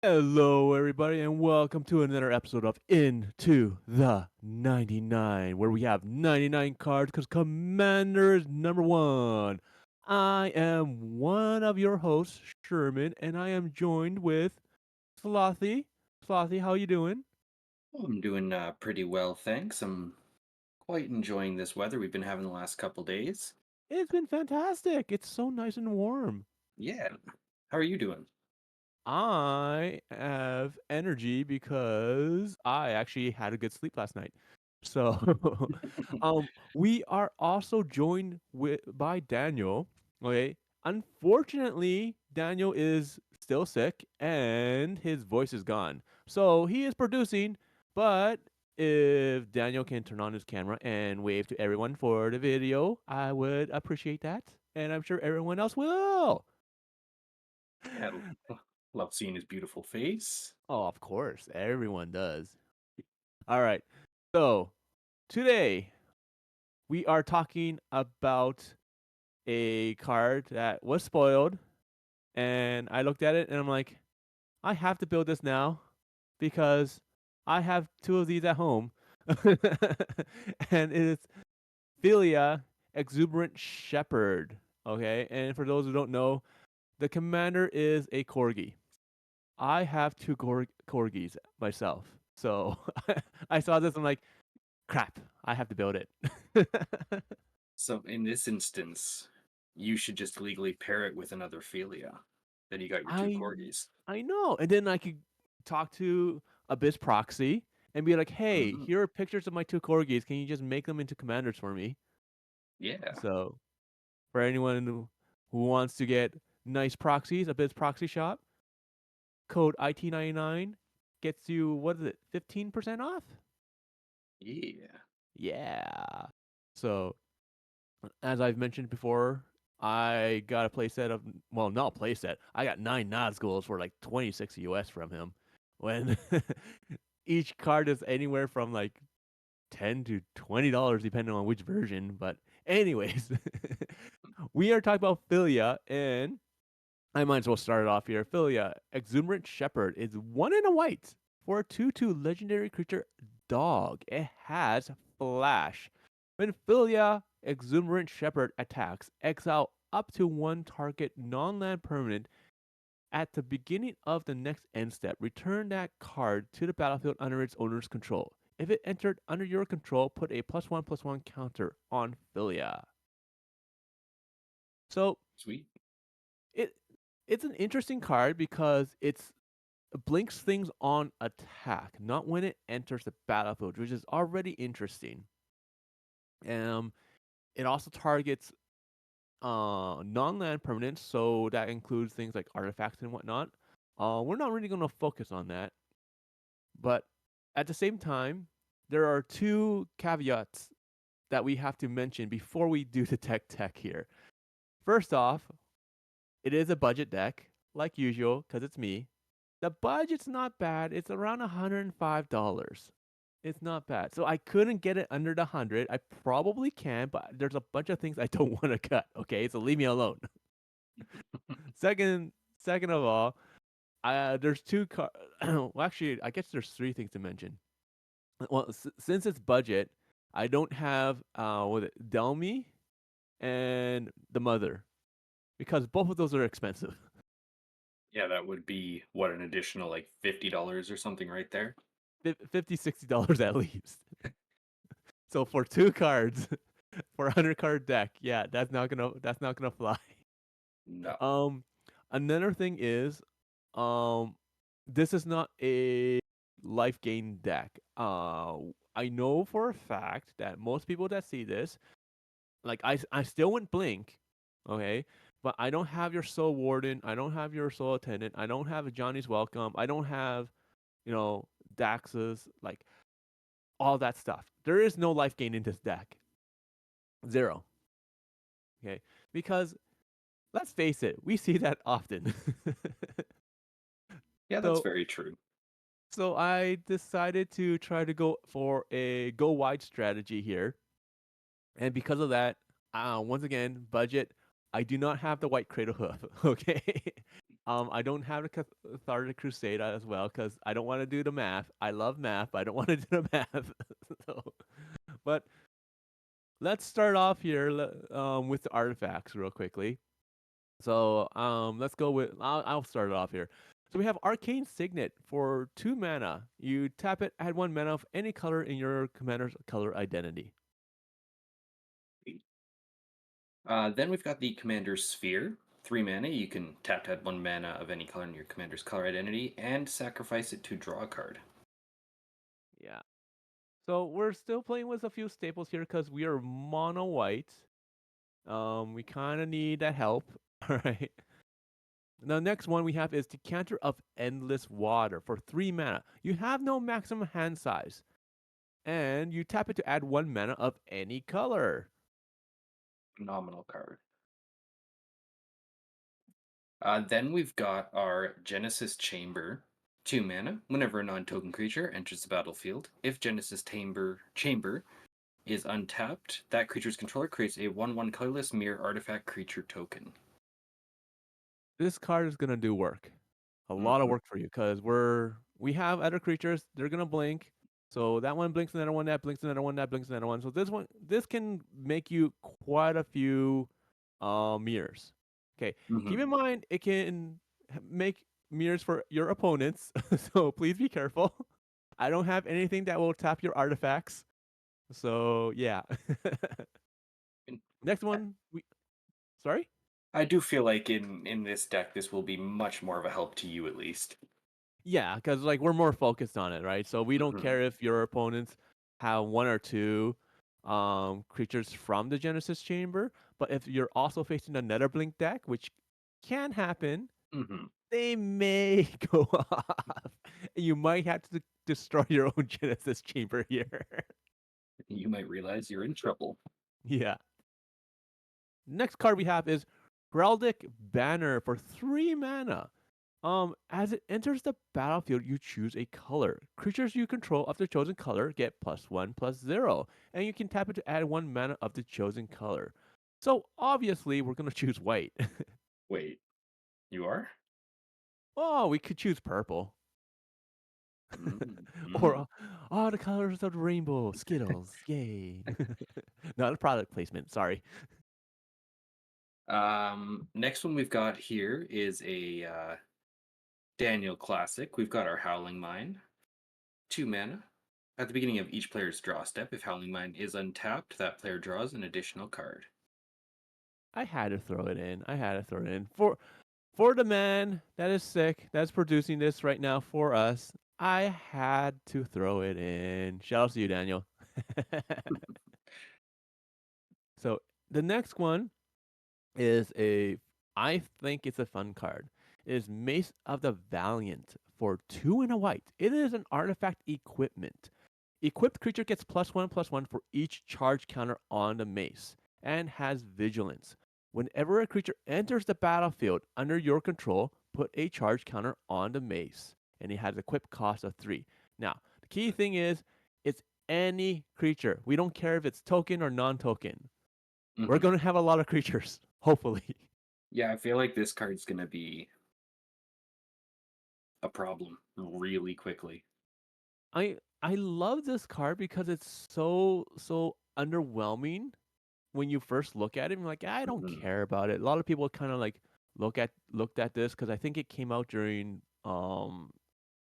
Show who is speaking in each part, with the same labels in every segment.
Speaker 1: Hello, everybody, and welcome to another episode of Into the 99, where we have 99 cards because Commander is number one. I am one of your hosts, Sherman, and I am joined with Slothy. Slothy, how you doing?
Speaker 2: I'm doing pretty well, thanks. I'm quite enjoying this weather we've been having the last couple days.
Speaker 1: It's been fantastic. It's so nice and warm.
Speaker 2: Yeah. How are you doing?
Speaker 1: I have energy because I actually had a good sleep last night. So, we are also joined by Daniel. Okay, unfortunately, Daniel is still sick and his voice is gone. So he is producing, but if Daniel can turn on his camera and wave to everyone for the video, I would appreciate that, and I'm sure everyone else will.
Speaker 2: Yeah, love seeing his beautiful face.
Speaker 1: Oh, of course, everyone does. All right. So, today we are talking about a card that was spoiled, and I looked at it and I'm like, I have to build this now because I have two of these at home. And it is Phelia Exuberant Sheperd. Okay. And for those who don't know, the commander is a corgi. I have two corgis myself. So I saw this. I'm like, crap, I have to build it.
Speaker 2: So in this instance, you should just legally pair it with another Phelia. Then you got your two
Speaker 1: I
Speaker 2: corgis.
Speaker 1: I know. And then I could talk to Abyss Proxy and be like, hey,
Speaker 2: Hmm.
Speaker 1: here are pictures of my two corgis. Can you just make them into commanders for me?
Speaker 2: Yeah.
Speaker 1: So for anyone who wants to get nice proxies, Abyss Proxy Shop, code IT99 gets you, what is it, 15% off?
Speaker 2: Yeah.
Speaker 1: Yeah. So as I've mentioned before, I got a playset of, well, not a playset. I got 9 Nazguls for like 26 US from him. When each card is anywhere from like $10 to $20 depending on which version. But anyways, we are talking about Philia, and I might as well start it off here. Philia, Exuberant Shepherd is one in a white for a 2/2 legendary creature dog. It has flash. When Philia Exuberant Shepherd attacks, exile up to one target non-land permanent at the beginning of the next end step. Return that card to the battlefield under its owner's control. If it entered under your control, put a +1/+1 counter on Philia. So
Speaker 2: Sweet.
Speaker 1: it it's an interesting card because it blinks things on attack, not when it enters the battlefield, which is already interesting. Um, it also targets non-land permanents, so that includes things like artifacts and whatnot. We're not really going to focus on that, but at the same time, there are two caveats that we have to mention before we do the tech here. First off, it is a budget deck, like usual, because it's me. The budget's not bad. It's around $105. It's not bad. So I couldn't get it under the 100. I probably can, but there's a bunch of things I don't want to cut. Okay, so leave me alone. second, second of all, there's well, actually, I guess there's three things to mention. Well, since it's budget, I don't have with it Delmy and the mother because both of those are expensive.
Speaker 2: Yeah, that would be what, an additional like $50 or something right there.
Speaker 1: 50 $60 at least. So for two cards, for a 100 card deck, yeah, that's not gonna fly.
Speaker 2: No.
Speaker 1: Um, another thing is, um, this is not a life gain deck. I know for a fact that most people that see this, like I still wouldn't blink, okay, but I don't have your soul warden, I don't have your soul attendant, I don't have a Johnny's welcome, I don't have, you know, Dax's, like all that stuff. There is no life gain in this deck. Zero. Okay. Because let's face it, we see that often.
Speaker 2: Yeah, that's
Speaker 1: so
Speaker 2: very true.
Speaker 1: so I decided to try to go for a go wide strategy here. And because of that, once again, budget, I do not have the white cradle hoof. Okay. I don't have a cathartic crusade as well because I don't want to do the math. I love math, but I don't want to do the math. So, but let's start off here with the artifacts real quickly. So let's go with I'll start it off here. So we have Arcane Signet for 2 mana. You tap it, add 1 mana of any color in your commander's color identity.
Speaker 2: Then we've got the Commander's Sphere. 3 mana. You can tap to add 1 mana of any color in your commander's color identity and sacrifice it to draw a card.
Speaker 1: Yeah. So we're still playing with a few staples here because we are mono white. We kind of need that help. All right. The next one we have is Decanter of Endless Water for 3 mana. You have no maximum hand size, and you tap it to add 1 mana of any color.
Speaker 2: Phenomenal card. Then we've got our Genesis Chamber. 2 mana. Whenever a non-token creature enters the battlefield, if Genesis Chamber is untapped, that creature's controller creates a 1/1 colorless mirror artifact creature token.
Speaker 1: This card is gonna do work, a lot of
Speaker 2: Hmm.
Speaker 1: work for you, because we have other creatures. They're gonna blink. So that one blinks, another one that blinks, another one that blinks, another one. So this can make you quite a few mirrors. Okay, keep
Speaker 2: Hmm.
Speaker 1: in mind it can make mirrors for your opponents. So please be careful. I don't have anything that will tap your artifacts. So yeah. Next one, we sorry.
Speaker 2: I do feel like in this deck, this will be much more of a help to you at least.
Speaker 1: Yeah, because like we're more focused on it, right? So we don't
Speaker 2: Hmm.
Speaker 1: care if your opponents have one or two creatures from the Genesis Chamber, but if you're also facing a Netherblink deck, which can happen,
Speaker 2: Hmm.
Speaker 1: they may go off. You might have to destroy your own Genesis Chamber here.
Speaker 2: You might realize you're in trouble.
Speaker 1: Yeah. Next card we have is Heraldic Banner for 3 mana. As it enters the battlefield, you choose a color. Creatures you control of the chosen color get +1/+0, and you can tap it to add 1 mana of the chosen color. So obviously, we're gonna choose white.
Speaker 2: Wait, you are?
Speaker 1: Oh, we could choose purple, or
Speaker 2: Mm-hmm.
Speaker 1: the colors of the rainbow, Skittles, yay! Not a product placement, sorry.
Speaker 2: Next one we've got here is a Daniel classic. We've got our Howling Mine. 2 mana. At the beginning of each player's draw step, if Howling Mine is untapped, that player draws an additional card.
Speaker 1: I had to throw it in. I had to throw it in for the man that is sick, that's producing this right now for us. I had to throw it in. Shout out to you, Daniel. So the next one is I think it's a fun card. It is Mace of the Valiant for 2 and a white. It is an artifact equipment. Equipped creature gets +1/+1 for each charge counter on the mace and has vigilance. Whenever a creature enters the battlefield under your control, put a charge counter on the mace, and it has equip cost of 3. Now, the key thing is it's any creature. We don't care if it's token or non-token. We're
Speaker 2: Hmm.
Speaker 1: going to have a lot of creatures, hopefully.
Speaker 2: Yeah, I feel like this card's going to be a problem really quickly.
Speaker 1: I love this card because it's so underwhelming when you first look at it. I'm like, I don't
Speaker 2: Hmm.
Speaker 1: care about it. A lot of people kind of like looked at this because I think it came out during one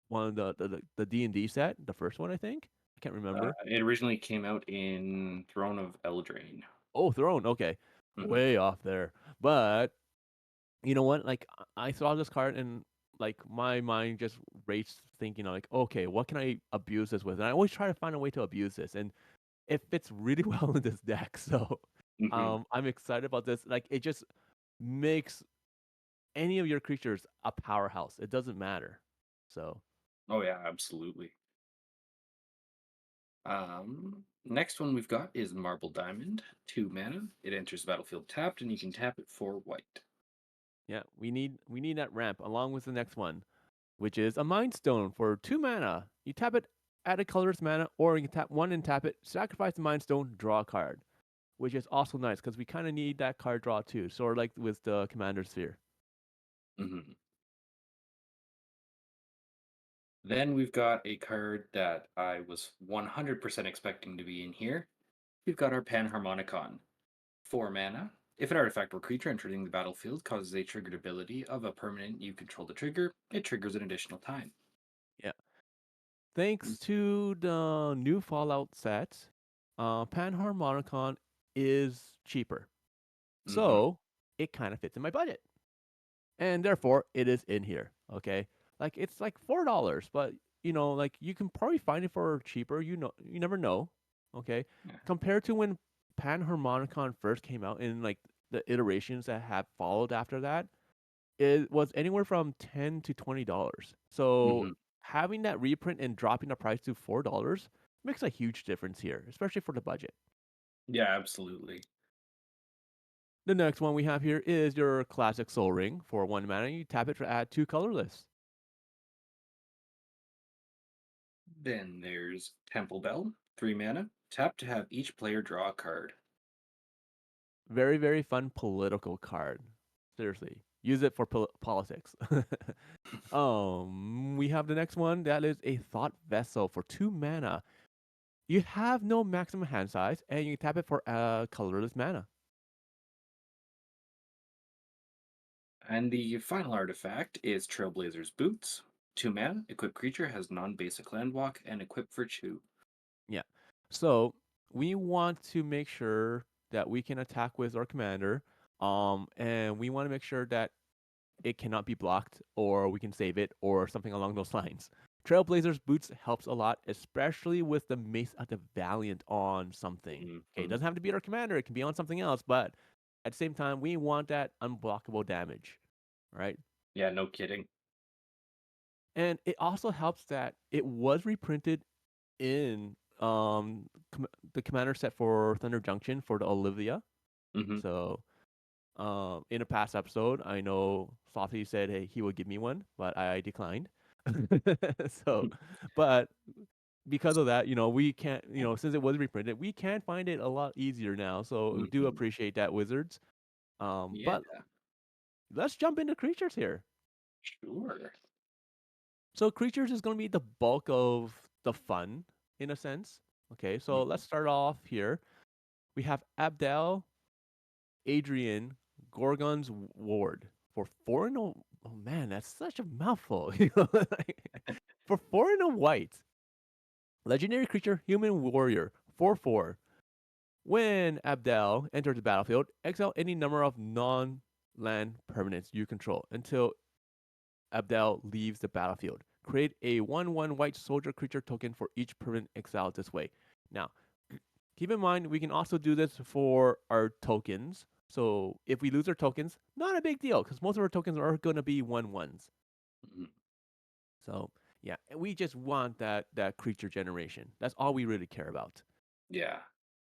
Speaker 1: of the D&D set, the first one I think. I can't remember.
Speaker 2: It originally came out in Throne of Eldraine.
Speaker 1: Oh, Throne. Okay,
Speaker 2: Hmm.
Speaker 1: way off there. But you know what? Like I saw this card and like my mind just raced thinking like, okay, what can I abuse this with? And I always try to find a way to abuse this, and it fits really well in this deck. So
Speaker 2: Hmm.
Speaker 1: I'm excited about this. Like it just makes any of your creatures a powerhouse. It doesn't matter. So
Speaker 2: Oh, yeah, absolutely. Next one we've got is Marble Diamond. 2 mana. It enters the battlefield tapped, and you can tap it for white.
Speaker 1: yeah, we need that ramp along with the next one, which is a Mind Stone for 2 mana. You tap it, add a colorless mana, or you can tap one and tap it, sacrifice the Mind Stone, draw a card, which is also nice because we kind of need that card draw too. Sort of like with the Commander Sphere.
Speaker 2: Hmm. Then we've got a card that I was 100% expecting to be in here. We've got our Panharmonicon. 4 mana. If an artifact or creature entering the battlefield causes a triggered ability of a permanent you control to trigger, it triggers an additional time.
Speaker 1: Yeah. Thanks to the new Fallout set, Panharmonicon is cheaper.
Speaker 2: Mm-hmm.
Speaker 1: So it kind of fits in my budget. And therefore it is in here. Okay. Like it's like $4, but like you can probably find it for cheaper. You never know. Okay.
Speaker 2: Yeah.
Speaker 1: Compared to when Panharmonicon first came out and like the iterations that have followed after that, it was anywhere from $10 to $20. So
Speaker 2: Mm-hmm.
Speaker 1: having that reprint and dropping the price to $4 makes a huge difference here, especially for the budget.
Speaker 2: Yeah, absolutely.
Speaker 1: The next one we have here is your classic Soul Ring for 1 mana. You tap it to add 2 colorless.
Speaker 2: Then there's Temple Bell, 3 mana. Tap to have each player draw a card.
Speaker 1: Very, very fun political card. Seriously, use it for politics. We have the next one that is a Thought Vessel for 2 mana. You have no maximum hand size, and you tap it for colorless mana.
Speaker 2: And the final artifact is Trailblazer's Boots. 2 mana, equipped creature has non basic land walk and equip for 2.
Speaker 1: Yeah. So we want to make sure that we can attack with our commander. And we want to make sure that it cannot be blocked, or we can save it, or something along those lines. Trailblazer's Boots helps a lot, especially with the Mace of the Valiant on something. Okay, it
Speaker 2: Mm-hmm.
Speaker 1: doesn't have to be our commander, it can be on something else, but at the same time, we want that unblockable damage, right?
Speaker 2: Yeah, no kidding.
Speaker 1: And it also helps that it was reprinted in the commander set for Thunder Junction for the Olivia.
Speaker 2: Mm-hmm.
Speaker 1: So in a past episode, I know Slothy said, hey, he would give me one, but I declined. So, but because of that, we can't, since it was reprinted, we can find it a lot easier now. So we do
Speaker 2: Mm-hmm.
Speaker 1: appreciate that, Wizards.
Speaker 2: Yeah,
Speaker 1: But let's jump into creatures here.
Speaker 2: sure.
Speaker 1: So creatures is going to be the bulk of the fun, in a sense. Okay, so
Speaker 2: Mm-hmm.
Speaker 1: let's start off here. We have Abdel, Adrian, Gorgon's Ward for 4 and a. Oh man, that's such a mouthful. For 4 and a white, legendary creature, human warrior, 4/4. When Abdel enters the battlefield, exile any number of non-land permanents you control until Abdel leaves the battlefield. Create a 1/1 white soldier creature token for each permanent exiled this way. Now, keep in mind, we can also do this for our tokens. So if we lose our tokens, not a big deal because most of our tokens are going to be 1/1s.
Speaker 2: Mm-hmm.
Speaker 1: So yeah, we just want that creature generation. That's all we really care about.
Speaker 2: Yeah.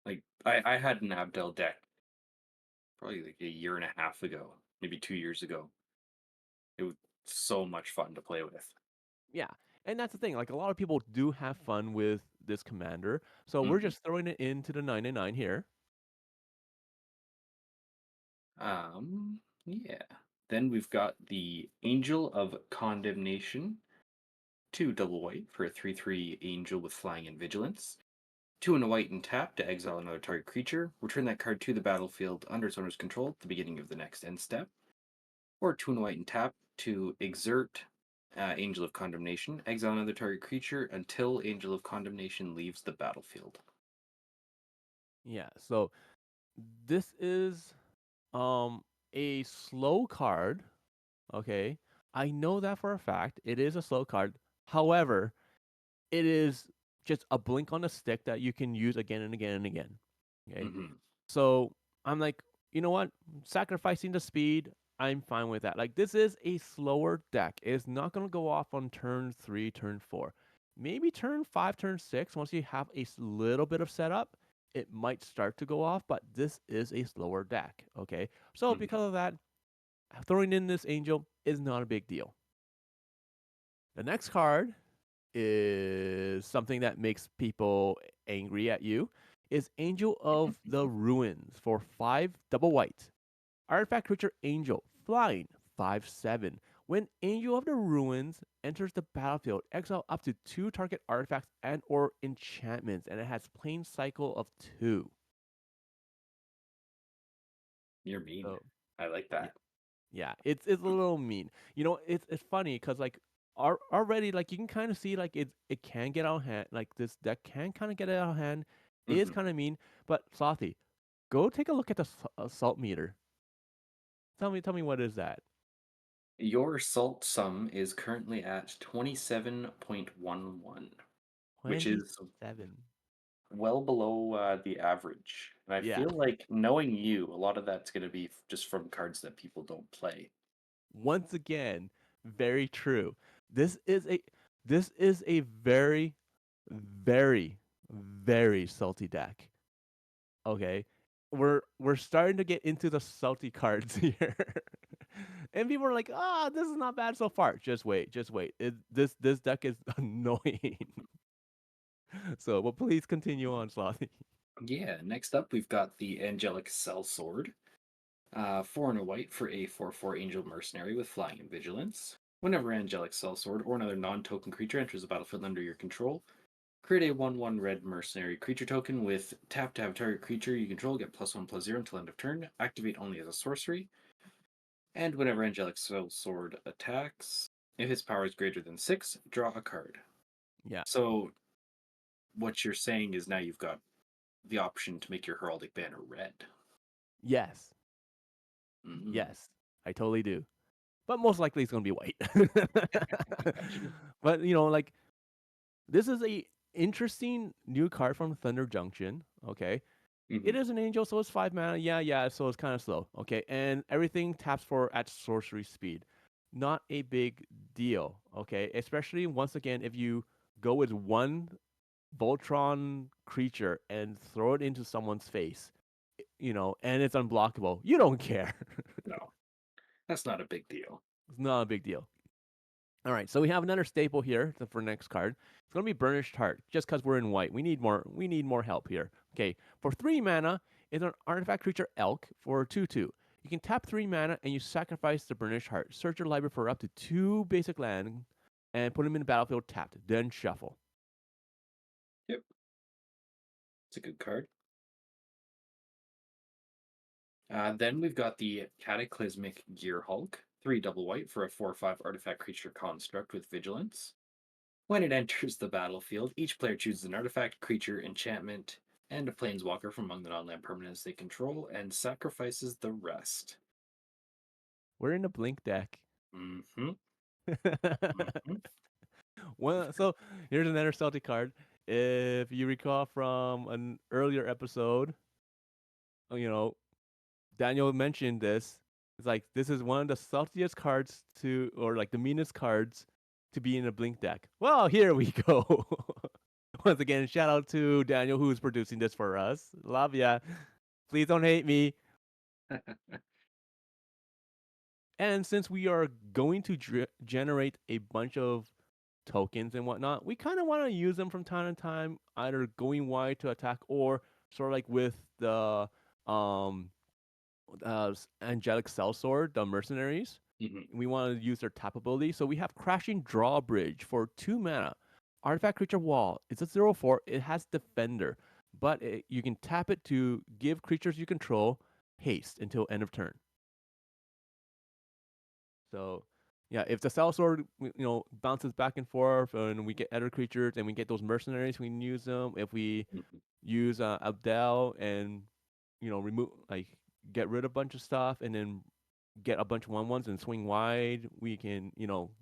Speaker 2: Like I had an Abdel deck probably like a year and a half ago, maybe 2 years ago. It was so much fun to play with.
Speaker 1: Yeah, and that's the thing. Like a lot of people do have fun with this commander, so we're
Speaker 2: Hmm.
Speaker 1: just throwing it into the 9 and 9 here.
Speaker 2: Yeah. Then we've got the Angel of Condemnation, 2 double white for a 3/3 angel with flying and vigilance. 2 and a white and tap to exile another target creature. Return that card to the battlefield under its owner's control at the beginning of the next end step. Or 2 and a white and tap to exert Angel of Condemnation. Exile another target creature until Angel of Condemnation leaves the battlefield.
Speaker 1: Yeah, so this is um a slow card. Okay, I know that for a fact. It is a slow card. However, it is just a blink on a stick that you can use again and again and again. Okay.
Speaker 2: Hmm.
Speaker 1: So I'm like, you know what? Sacrificing the speed, I'm fine with that. Like this is a slower deck. It's not gonna go off on turn 3, turn 4. Maybe turn 5, turn 6, once you have a little bit of setup, it might start to go off, but this is a slower deck. Okay. So
Speaker 2: Hmm.
Speaker 1: because of that, throwing in this angel is not a big deal. The next card is something that makes people angry at you is Angel of the Ruins for 5 double white. Artifact creature Angel, flying, 5/7. When Angel of the Ruins enters the battlefield, exile up to 2 target artifacts and or enchantments, and it has plain cycle of 2.
Speaker 2: You're mean.
Speaker 1: So
Speaker 2: I like
Speaker 1: yeah,
Speaker 2: that.
Speaker 1: yeah, it's a little mean. It's funny because like already like you can kind of see like it can get out of hand. Like this deck can kind of get out of hand. It is
Speaker 2: Mhm.
Speaker 1: kind of mean, but Slothy, go take a look at the assault meter. Tell me what is that?
Speaker 2: Your salt sum is currently at 27.11, which is
Speaker 1: 27.
Speaker 2: well below the average. And I
Speaker 1: Yeah.
Speaker 2: feel like knowing you, a lot of that's going to be just from cards that people don't play.
Speaker 1: Once again, very true. This is a this is a very, very, very salty deck. Okay, we're starting to get into the salty cards here, and people are like, "Ah, this is not bad so far." Just wait, just wait. This deck is annoying. So, but please continue on, Slothy.
Speaker 2: Yeah, next up we've got the Angelic Sellsword. 4 and a white for a 4/4 Angel Mercenary with Flying and Vigilance. Whenever Angelic Sellsword or another non-token creature enters the battlefield under your control, create a 1/1 red mercenary creature token with tap to have target creature you control get +1/+0 until end of turn. Activate only as a sorcery. And whenever Angelic Sword attacks, if its power is greater than 6, draw a card.
Speaker 1: Yeah.
Speaker 2: So what you're saying is now you've got the option to make your Heraldic Banner red.
Speaker 1: Yes.
Speaker 2: Mm.
Speaker 1: Yes. I totally do. But most likely it's gonna be white. But like this is a interesting new card from Thunder Junction. Okay, it
Speaker 2: Hmm.
Speaker 1: is an angel, so it's 5 mana. Yeah, yeah. So it's kind of slow. Okay, and everything taps for at sorcery speed. Not a big deal. Okay, especially once again if you go with one Voltron creature and throw it into someone's face, and it's unblockable. You don't care.
Speaker 2: No, that's not a big deal.
Speaker 1: It's not a big deal. All right, so we have another staple here for next card. It's gonna be Burnished Heart, just because we're in white. We need more. We need more help here. Okay, for 3 mana, it's an artifact creature Elk for 2/2. You can tap 3 mana and you sacrifice the Burnished Heart. Search your library for up to 2 basic land and put them in the battlefield tapped. Then shuffle.
Speaker 2: Yep, it's a good card. Then we've got the Cataclysmic Gear Hulk, 3 double white for a 4/5 artifact creature construct with vigilance. When it enters the battlefield, each player chooses an artifact, creature, enchantment, and a planeswalker from among the non-land permanents they control and sacrifices the rest.
Speaker 1: We're in a blink deck.
Speaker 2: Mm-hmm. Mm-hmm.
Speaker 1: Well, so here's another Celtic card. If you recall from an earlier episode, you know, Daniel mentioned this. It's like this is one of the saltiest cards to, or like the meanest cards to be in a blink deck. Well, here we go. Once again, shout out to Daniel who's producing this for us. Love ya. Please don't hate me. And since we are going to generate a bunch of tokens and whatnot, we kind of want to use them from time to time, either going wide to attack or sort of like with the um angelic sellsword, the mercenaries.
Speaker 2: Hmm.
Speaker 1: We want to use their tap ability. So we have Crashing Drawbridge for 2 mana. Artifact creature wall. It's a 0/4. It has defender, but you can tap it to give creatures you control haste until end of turn. So yeah, if the sellsword bounces back and forth and we get other creatures and we get those mercenaries, we can use them. If we
Speaker 2: Hmm.
Speaker 1: use Abdel and remove like get rid of a bunch of stuff and then get a bunch of 1/1s and swing wide. We can,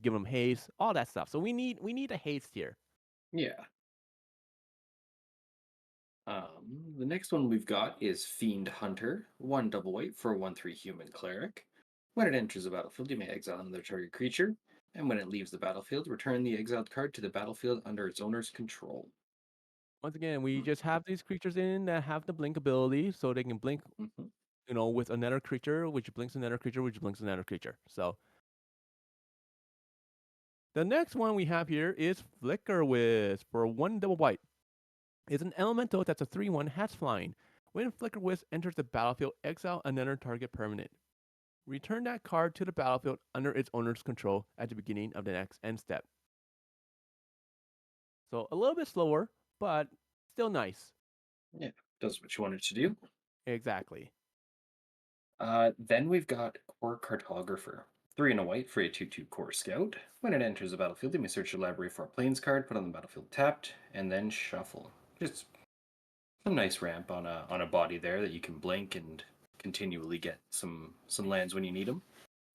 Speaker 1: give them haste, all that stuff. So we need a haste here.
Speaker 2: Yeah. The next one we've got is Fiend Hunter, 1 double white for a 1/3 human cleric. When it enters the battlefield, you may exile another target creature, and when it leaves the battlefield, return the exiled card to the battlefield under its owner's control.
Speaker 1: Once again, we just
Speaker 2: Mhm.
Speaker 1: have these creatures in that have the blink ability, so they can blink,
Speaker 2: Mhm.
Speaker 1: with another creature, which blinks another creature, which blinks another creature. So the next one we have here is Flicker Wisp for 1 double white. It's an elemental that's a 3/1, has flying. When Flicker Wisp enters the battlefield, exile another target permanent. Return that card to the battlefield under its owner's control at the beginning of the next end step. So a little bit slower, but still nice.
Speaker 2: Yeah, does what you want it to do.
Speaker 1: Exactly.
Speaker 2: Then we've got Core Cartographer. 3 and a white for a 2/2 Core Scout. When it enters the battlefield, you may search your library for a plains card, put on the battlefield tapped, and then shuffle. Just some nice ramp on a body there that you can blink and continually get some lands when you need them.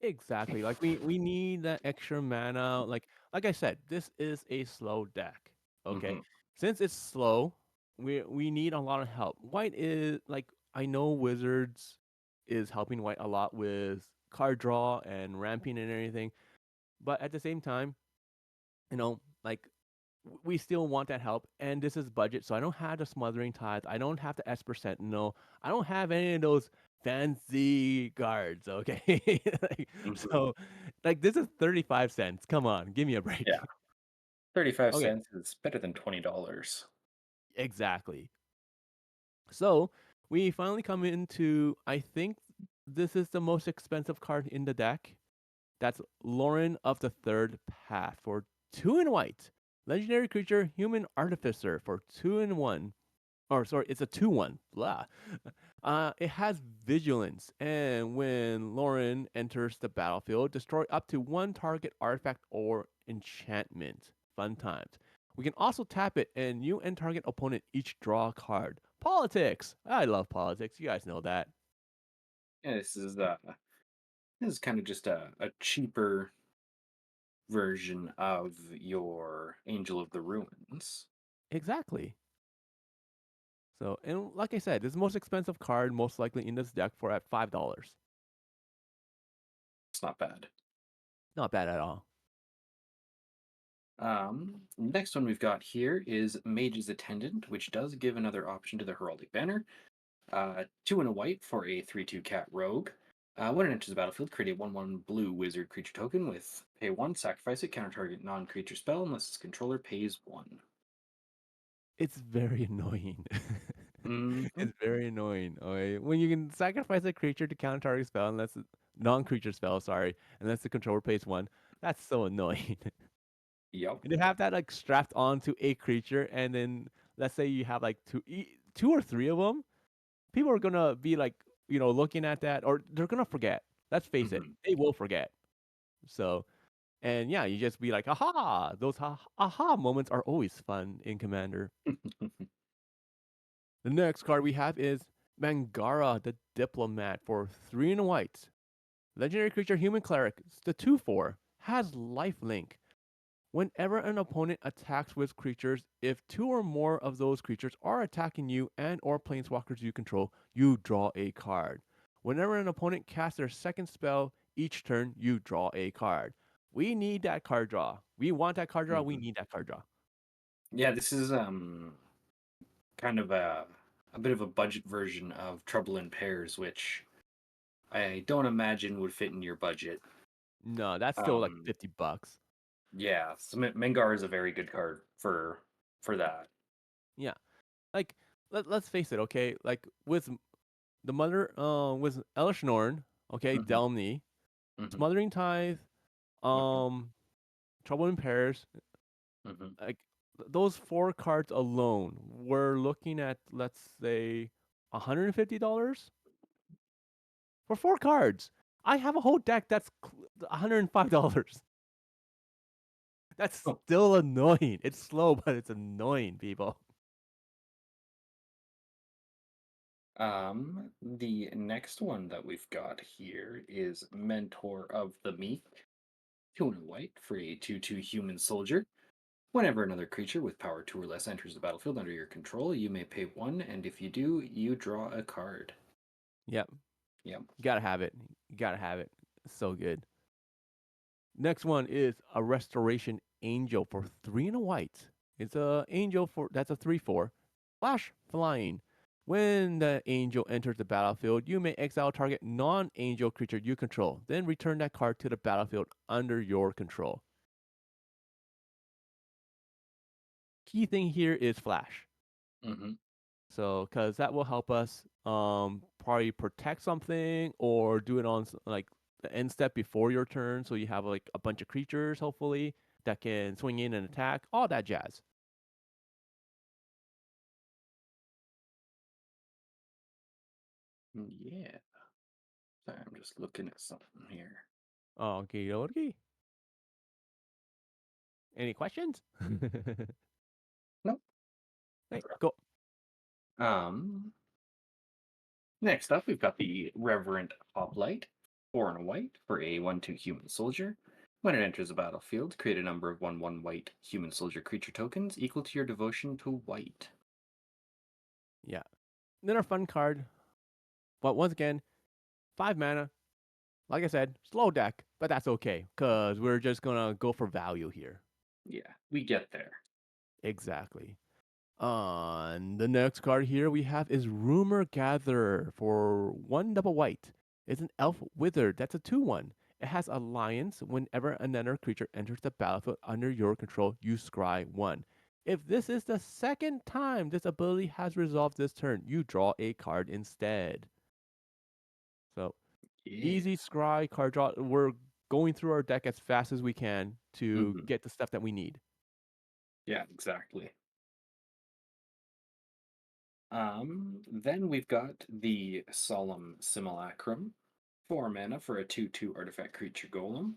Speaker 1: Exactly. Like we need that extra mana. Like I said, this is a slow deck. Okay.
Speaker 2: Hmm.
Speaker 1: Since it's slow, we need a lot of help. White is like I know Wizards is helping White a lot with card draw and ramping and everything, but at the same time, like we still want that help. And this is budget, so I don't have the Smothering Tithe. I don't have the Esper Sentinel. I don't have any of those fancy guards. Okay,
Speaker 2: Hmm.
Speaker 1: so like this is 35 cents. Come on, give me a
Speaker 2: Yeah,
Speaker 1: break.
Speaker 2: 35
Speaker 1: Okay,
Speaker 2: cents is better than $20.
Speaker 1: exactly. So we finally come into. I think this is the most expensive card in the deck. That's Lauren of the Third Path for 2 and white. Legendary creature, human artificer for 2 and 1. Or sorry, it's a 2/1. Blah. It has vigilance, and when Lauren enters the battlefield, destroy up to one target artifact or enchantment. Fun times. We can also tap it, and you and target opponent each draw a card. Politics. I love politics. You guys know that.
Speaker 2: Yeah, this is kind of just a cheaper version of your Angel of the Ruins.
Speaker 1: Exactly. So, and like I said, this is the most expensive card, most likely in this deck, for at $5.
Speaker 2: It's not bad.
Speaker 1: Not bad at all.
Speaker 2: Next one we've got here is Mage's Attendant, which does give another option to the Heraldic Banner. 2 and a white for a 3/2 cat rogue. When it enters the battlefield, create a 1/1 blue wizard creature token with pay 1, sacrifice it, counter target non creature spell unless its controller pays 1.
Speaker 1: It's very annoying.
Speaker 2: Hmm.
Speaker 1: It's very annoying. Okay, when you can sacrifice a creature to counter target spell, unless non-creature spell, sorry, unless the controller pays 1. That's so annoying.
Speaker 2: Yep.
Speaker 1: And to have that like strapped onto a creature, and then let's say you have like two or three of them, people are gonna be like, looking at that, or they're gonna forget. Let's face it,
Speaker 2: Hmm.
Speaker 1: they will forget. So, and yeah, you just be like, aha! Those aha moments are always fun in Commander. The next card we have is Mangara the Diplomat for 3 and white. Legendary creature, human cleric. It's the 2/4. Has lifelink. Whenever an opponent attacks with creatures, if two or more of those creatures are attacking you and or planeswalkers you control, you draw a card. Whenever an opponent casts their second spell each turn, you draw a card. We need that card draw. We want that card draw. We
Speaker 2: Hmm.
Speaker 1: need that card draw.
Speaker 2: Yeah, this is kind of a bit of a budget version of Trouble in Pairs, which I don't imagine would fit in your budget.
Speaker 1: No, that's still like
Speaker 2: Um,
Speaker 1: $50.
Speaker 2: yeah, so Mengar is a very good card for that.
Speaker 1: Yeah. Like let's face it, okay? Like with the mother with Elishnorn, okay,
Speaker 2: Hmm.
Speaker 1: Delmney,
Speaker 2: Hmm.
Speaker 1: Smothering Tithe,
Speaker 2: Hmm.
Speaker 1: um Trouble in Pairs,
Speaker 2: Hmm.
Speaker 1: like those four cards alone, we're looking at, let's say, $150 for four cards. I have a whole deck that's $105. That's
Speaker 2: Oh,
Speaker 1: still annoying. It's slow, but it's annoying, people.
Speaker 2: the next one that we've got here is Mentor of the Meek. 2 and a white for a 2/2 human soldier. Whenever another creature with power 2 or less enters the battlefield under your control, you may pay 1, and if you do, you draw a card.
Speaker 1: Yep.
Speaker 2: Yep.
Speaker 1: You gotta have it. You gotta have it. It's so good. Next one is a Restoration Angel for 3 and white. It's a angel for that's a 3/4. Flash flying. When the angel enters the battlefield, you may exile target non-angel creature you control. Then return that card to the battlefield under your control. Key thing here is flash.
Speaker 2: Hmm.
Speaker 1: So, because that will help us probably protect something or do it on like the end step before your turn, so you have like a bunch of creatures, hopefully, that can swing in and attack, all that jazz.
Speaker 2: Yeah. Sorry, I'm just looking at something here.
Speaker 1: Okay, okay. Any questions?
Speaker 2: Nope.
Speaker 1: Hey, go.
Speaker 2: Um, Next up, we've got the Reverent Hoplite, 4 and a white for a 1/2 human soldier. When it enters the battlefield, create a number of 1/1 white human soldier creature tokens equal to your devotion to white.
Speaker 1: Yeah. Then our fun card. But once again, 5 mana. Like I said, slow deck, but that's okay, because we're just gonna go for value here.
Speaker 2: Yeah, we get there.
Speaker 1: Exactly. On the next card here we have is Rumor Gatherer for 1 double white. It's an elf wizard. That's a 2/1. It has alliance. Whenever another creature enters the battlefield under your control, you scry 1. If this is the second time this ability has resolved this turn, you draw a card instead. So
Speaker 2: Yeah.
Speaker 1: easy scry card draw. We're going through our deck as fast as we can to
Speaker 2: Hmm.
Speaker 1: get the stuff that we need.
Speaker 2: Yeah, exactly. Then we've got the Solemn Simulacrum, 4 mana for a 2/2 artifact creature golem.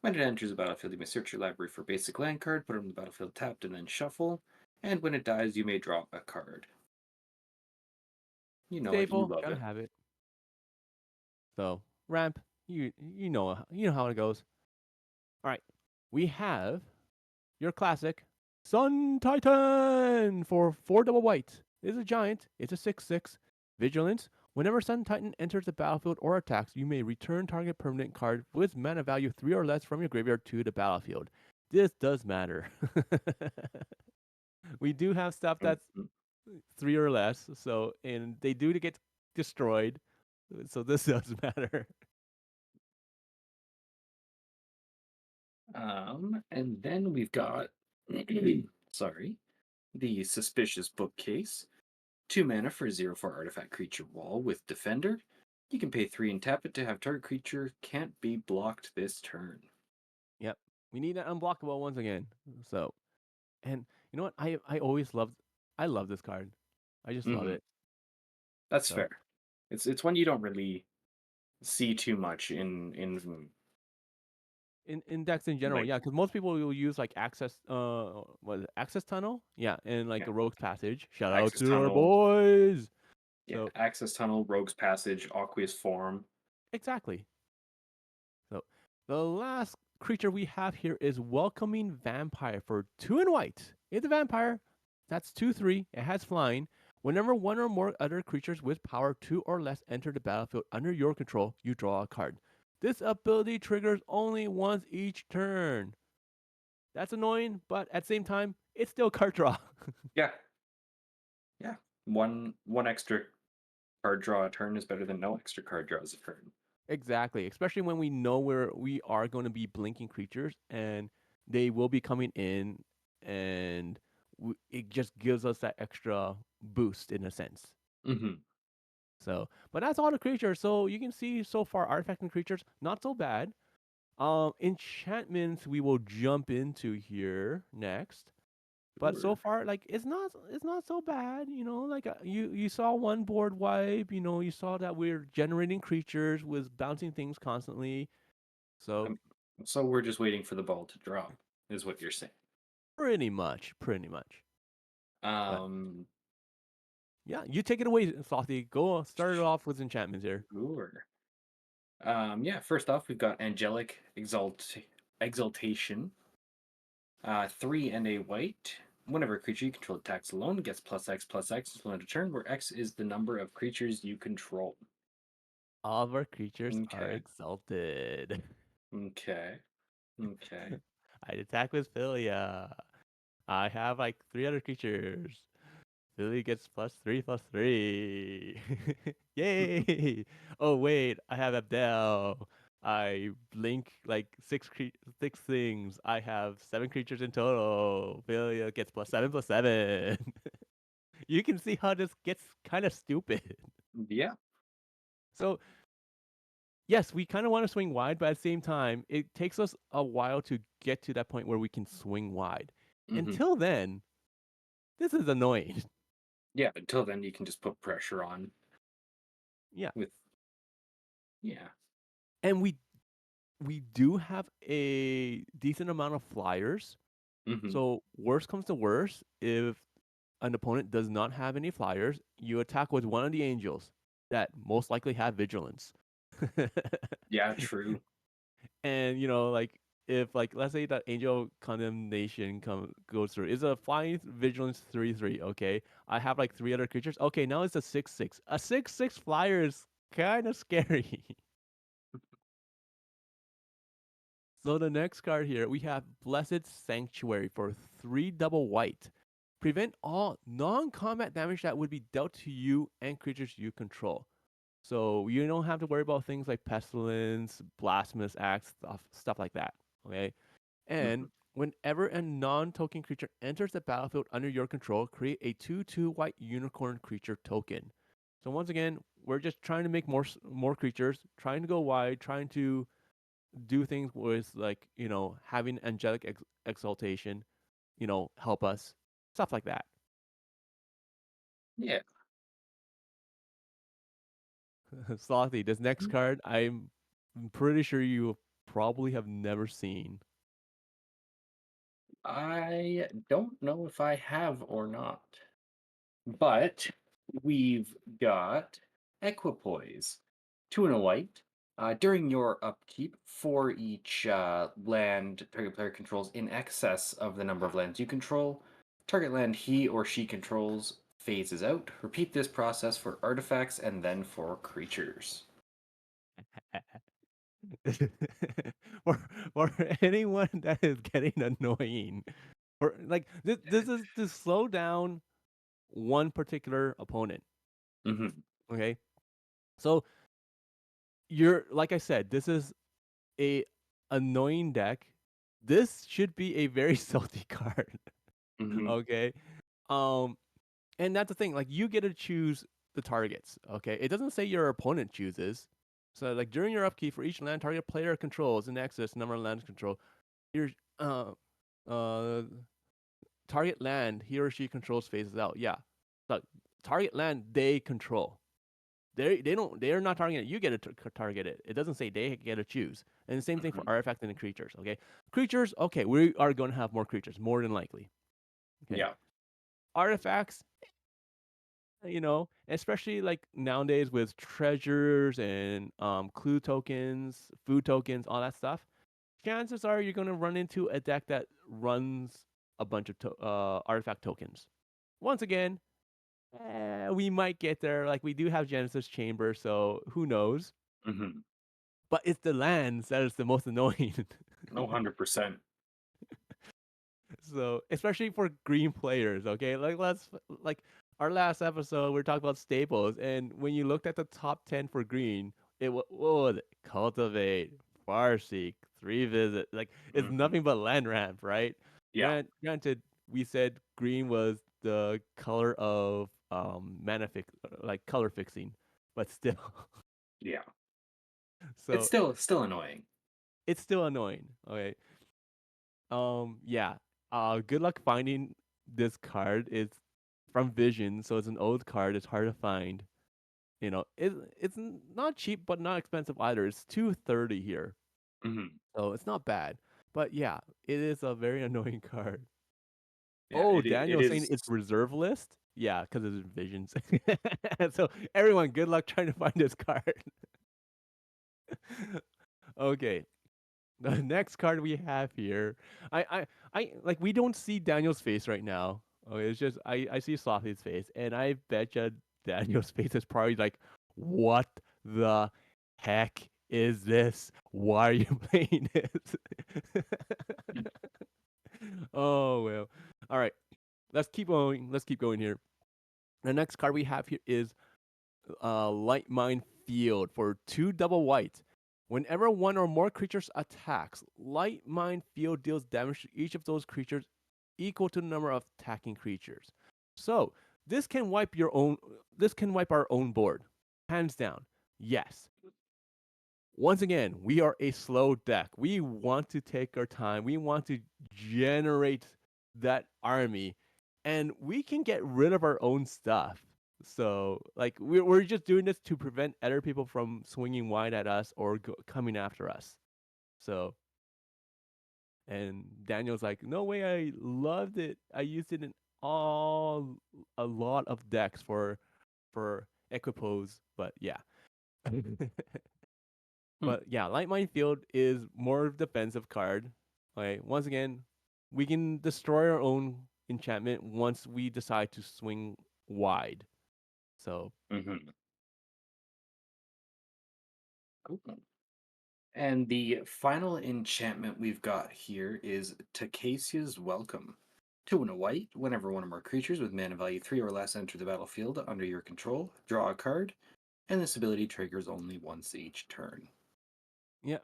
Speaker 2: When it enters the battlefield, you may search your library for basic land card, put it on the battlefield tapped, and then shuffle. And when it dies, you may draw a card. You know it, you
Speaker 1: Staple,
Speaker 2: love
Speaker 1: gotta
Speaker 2: it.
Speaker 1: have it. So ramp, you know how it goes. All right, we have your classic Sun Titan for 4 double white. It's a giant. It's a 6/6 vigilance. Whenever Sun Titan enters the battlefield or attacks, you may return target permanent card with mana value 3 or less from your graveyard to the battlefield. This does matter. We do have stuff that's
Speaker 2: Mhm.
Speaker 1: 3 or less, so and they do to get destroyed. So this does matter.
Speaker 2: And then we've got, sorry, the Suspicious Bookcase. 2 mana for a 0/4 artifact creature wall with Defender. You can pay 3 and tap it to have target creature can't be blocked this turn.
Speaker 1: Yep. We need that unblockable once again. So, and you know what? I love this card. I just love
Speaker 2: Hmm.
Speaker 1: it.
Speaker 2: That's
Speaker 1: So,
Speaker 2: fair. It's one you don't really see too much in
Speaker 1: in decks in general,
Speaker 2: like,
Speaker 1: yeah, because most people will use like access, what is it, access tunnel, yeah, and like
Speaker 2: yeah,
Speaker 1: a rogue's passage. Shout out
Speaker 2: Access
Speaker 1: to our
Speaker 2: Tunnel.
Speaker 1: boys.
Speaker 2: Yeah,
Speaker 1: So
Speaker 2: Access Tunnel, Rogue's Passage, Aqueous Form.
Speaker 1: exactly. So the last creature we have here is Welcoming Vampire for 2 and white. It's a vampire. That's 2/3. It has flying. Whenever one or more other creatures with power 2 or less enter the battlefield under your control, you draw a card. This ability triggers only once each turn. That's annoying, but at the same time, it's still card draw.
Speaker 2: Yeah, yeah. One extra card draw a turn is better than no extra card draws a turn.
Speaker 1: Exactly, especially when we know where we are going to be blinking creatures and they will be coming in, and it just gives us that extra boost in a sense.
Speaker 2: Hmm.
Speaker 1: So, but that's all the creatures. So you can see so far artifact and creatures not so bad. Enchantments we will jump into here next. But so
Speaker 2: Sure.
Speaker 1: far, like it's not so bad, you know. Like you saw one board wipe, you know. You saw that we're generating creatures with bouncing things constantly. So
Speaker 2: Um, so we're just waiting for the ball to drop, is what you're saying.
Speaker 1: pretty much, pretty much. But
Speaker 2: Um,
Speaker 1: yeah, you take it away, Slothy. Go start it off with enchantments here.
Speaker 2: sure. Yeah, first off, we've got Exaltation. 3 and a white. Whenever a creature you control attacks alone, gets +X/+X until end of turn, where X is the number of creatures you control.
Speaker 1: All of our creatures are
Speaker 2: Okay.
Speaker 1: exalted.
Speaker 2: Okay. Okay.
Speaker 1: I attack with Phelia. I have like 3 other creatures. Philly gets +3/+3. Yay! Oh wait, I have Abdel. I blink like 6 things. I have 7 creatures in total. Philia gets +7/+7. You can see how this gets kind of stupid.
Speaker 2: Yeah.
Speaker 1: So yes, we kind of want to swing wide, but at the same time, it takes us a while to get to that point where we can swing wide.
Speaker 2: Hmm.
Speaker 1: Until then, this is annoying.
Speaker 2: Yeah, until then you can just put pressure on
Speaker 1: Yeah.
Speaker 2: with yeah.
Speaker 1: And we do have a decent amount of flyers.
Speaker 2: Hmm.
Speaker 1: So worst comes to worst, if an opponent does not have any flyers, you attack with one of the angels that most likely have vigilance.
Speaker 2: Yeah, true.
Speaker 1: And like if like let's say that angel condemnation goes through, is a flying vigilance 3/3. Okay, I have like three other creatures. Okay, now it's a 6/6. A 6/6 flyer is kind of scary. So the next card here, we have Blessed Sanctuary for 3 double white. Prevent all non-combat damage that would be dealt to you and creatures you control. So you don't have to worry about things like Pestilence, Blasphemous Axe, stuff like that. Okay?
Speaker 2: Hmm.
Speaker 1: And whenever a non-token creature enters the battlefield under your control, create a 2/2 white unicorn creature token. So once again, we're just trying to make more creatures, trying to go wide, trying to do things with like having angelic exaltation, help us, stuff like that.
Speaker 2: Yeah.
Speaker 1: Slothy, this next card I'm pretty sure you probably have never seen.
Speaker 2: I don't know if I have or not, but we've got Equipoise, two and a white. During your upkeep, for each land target player controls in excess of the number of lands you control, target land he or she controls phases out. Repeat this process for artifacts and then for creatures.
Speaker 1: for for anyone that is getting annoying, or like this is to slow down one particular opponent.
Speaker 2: Hmm.
Speaker 1: Okay, so you're like I said, this is a annoying deck. This should be a very salty card.
Speaker 2: Hmm.
Speaker 1: Okay, um, and that's the thing. Like you get to choose the targets. Okay, it doesn't say your opponent chooses. So like during your upkeep for each land target player controls in excess number of lands control, your uh uh target land he or she controls phases out. Yeah, but target land they control. They're not targeting it. You get to target it. It doesn't say they get to choose. And the same thing for
Speaker 2: Hmm.
Speaker 1: artifacts and the creatures. Okay, creatures. Okay, we are going to have more creatures, more than likely. Okay,
Speaker 2: Yeah.
Speaker 1: artifacts. Especially like nowadays with treasures and clue tokens, food tokens, all that stuff. Chances are you're going to run into a deck that runs a bunch of artifact tokens. Once again, we might get there. Like we do have Genesis Chamber, so who knows?
Speaker 2: Hmm.
Speaker 1: But it's the lands that is the most annoying.
Speaker 2: No, 100%.
Speaker 1: So especially for green players, okay? Like like our last episode, we were talking about staples, and when you looked at the top 10 for green, what was it? Cultivate, Farseek, Three Visit. Like it's
Speaker 2: Hmm.
Speaker 1: nothing but land ramp, right?
Speaker 2: Yeah.
Speaker 1: Granted, we said green was the color of like color fixing, but still,
Speaker 2: Yeah. It's
Speaker 1: so
Speaker 2: still annoying.
Speaker 1: it's still annoying. Okay, yeah. Good luck finding this card. It's from Vision, so it's an old card. It's hard to find. It's not cheap, but not expensive either. It's 230 here,
Speaker 2: Hmm.
Speaker 1: so it's not bad. But yeah, it is a very annoying card.
Speaker 2: Yeah,
Speaker 1: Oh,
Speaker 2: it
Speaker 1: Daniel's saying
Speaker 2: is.
Speaker 1: it's reserve list. Yeah, because it's Visions. So everyone, good luck trying to find this card. Okay, the next card we have here, I like we don't see Daniel's face right now. Okay, it's just I see Slothy's face, and I bet you Daniel's face is probably like, what the heck is this? Why are you playing this? Oh well. All right, let's keep going. Let's keep going here. The next card we have here is Light Mine Field for 2 double white. Whenever one or more creatures attacks, Light Mine Field deals damage to each of those creatures equal to the number of attacking creatures. So this can wipe your own. This can wipe our own board, hands down. Yes. once again, we are a slow deck. We want to take our time. We want to generate that army, and we can get rid of our own stuff. So, like, we're just doing this to prevent other people from swinging wide at us or coming after us. So, and Daniel's like, no way, I loved it. I used it in all a lot of decks for Equipose, but yeah.
Speaker 2: Hmm.
Speaker 1: But yeah, Light Minefield is more defensive card. Like once again, we can destroy our own enchantment once we decide to swing wide. So
Speaker 2: Mm-hmm. Cool. And the final enchantment we've got here is Takasia's Welcome. 2 and a white, whenever one or more creatures with mana value 3 or less enter the battlefield under your control, draw a card, and this ability triggers only once each turn.
Speaker 1: yeah,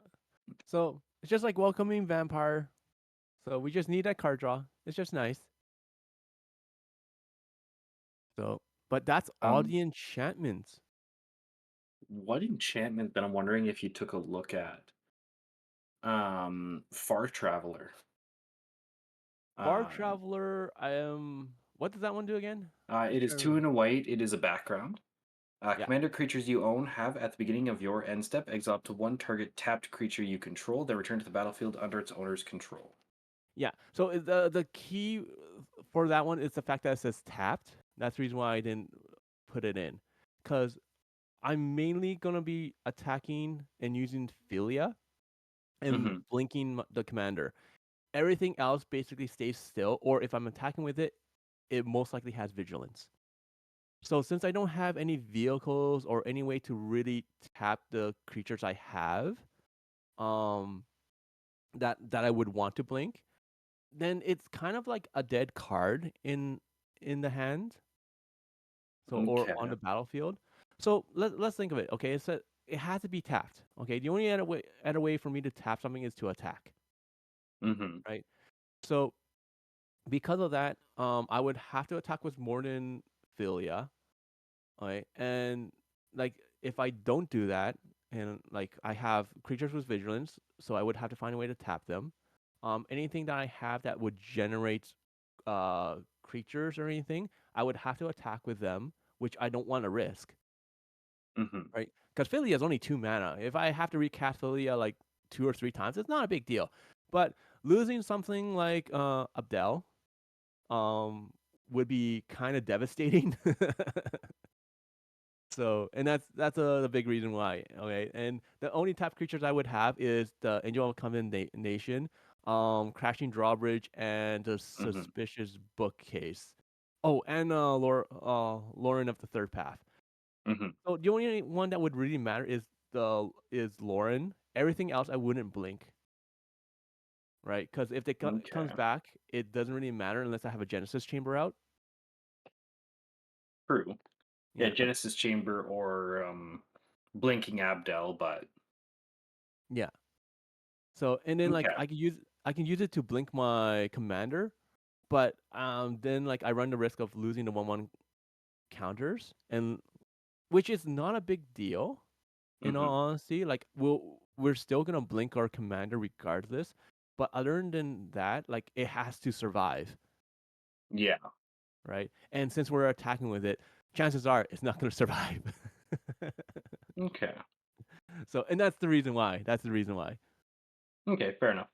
Speaker 1: so it's just like welcoming vampire. So we just need that card draw. It's just nice. So, but that's all
Speaker 2: Um,
Speaker 1: the enchantments.
Speaker 2: what enchantment that I'm wondering if you took a look at? Far Traveler.
Speaker 1: Far
Speaker 2: Uh,
Speaker 1: Traveler. I am. What does that one do again?
Speaker 2: it
Speaker 1: Just
Speaker 2: is
Speaker 1: trying to
Speaker 2: two
Speaker 1: remember.
Speaker 2: and a white. It is a background.
Speaker 1: Yeah,
Speaker 2: Commander creatures you own have at the beginning of your end step exile up to one target tapped creature you control, then return to the battlefield under its owner's control.
Speaker 1: yeah. So the key for that one is the fact that it says tapped. That's the reason why I didn't put it in, because I'm mainly gonna be attacking and using Phelia and
Speaker 2: Hmm.
Speaker 1: blinking the commander. Everything else basically stays still, or if I'm attacking with it, it most likely has vigilance. So since I don't have any vehicles or any way to really tap the creatures I have, um, that I would want to blink, then it's kind of like a dead card in the hand, so or
Speaker 2: Okay.
Speaker 1: on the battlefield. So let's think of it. Okay, it has to be tapped. Okay, the only other way for me to tap something is to attack,
Speaker 2: Hmm.
Speaker 1: right? So because of that, I would have to attack with more than Philia, right? And like if I don't do that, and like I have creatures with vigilance, so I would have to find a way to tap them. Anything that I have that would generate creatures or anything, I would have to attack with them, which I don't want to risk,
Speaker 2: Hmm.
Speaker 1: right? Because Philia is only 2 mana. If I have to recast Philia like 2 or 3 times, it's not a big deal. But losing something like Abdel um would be kind of devastating. So, and that's the big reason why. Okay, and the only type creatures I would have is the Angel of Condemnation, Crashing Drawbridge, and the
Speaker 2: Hmm.
Speaker 1: Suspicious Bookcase. Oh, and Lauren of the Third Path.
Speaker 2: Hmm.
Speaker 1: So the only one that would really matter is Lauren. Everything else I wouldn't blink, right? Because if it comes
Speaker 2: Okay.
Speaker 1: back, it doesn't really matter unless I have a Genesis Chamber out.
Speaker 2: True. Yeah,
Speaker 1: Yeah,
Speaker 2: Genesis Chamber or Blinking Abdel, but
Speaker 1: yeah. So and then like
Speaker 2: okay.
Speaker 1: I can use it to blink my commander, but then like I run the risk of losing the 1/1 counters, and which is not a big deal in all
Speaker 2: Hmm.
Speaker 1: honesty. Like we're still gonna blink our commander regardless, but other than that, like it has to survive,
Speaker 2: Yeah.
Speaker 1: right? And since we're attacking with it, chances are it's not gonna survive.
Speaker 2: Okay.
Speaker 1: So and that's the reason why. That's the reason why.
Speaker 2: Okay, fair enough.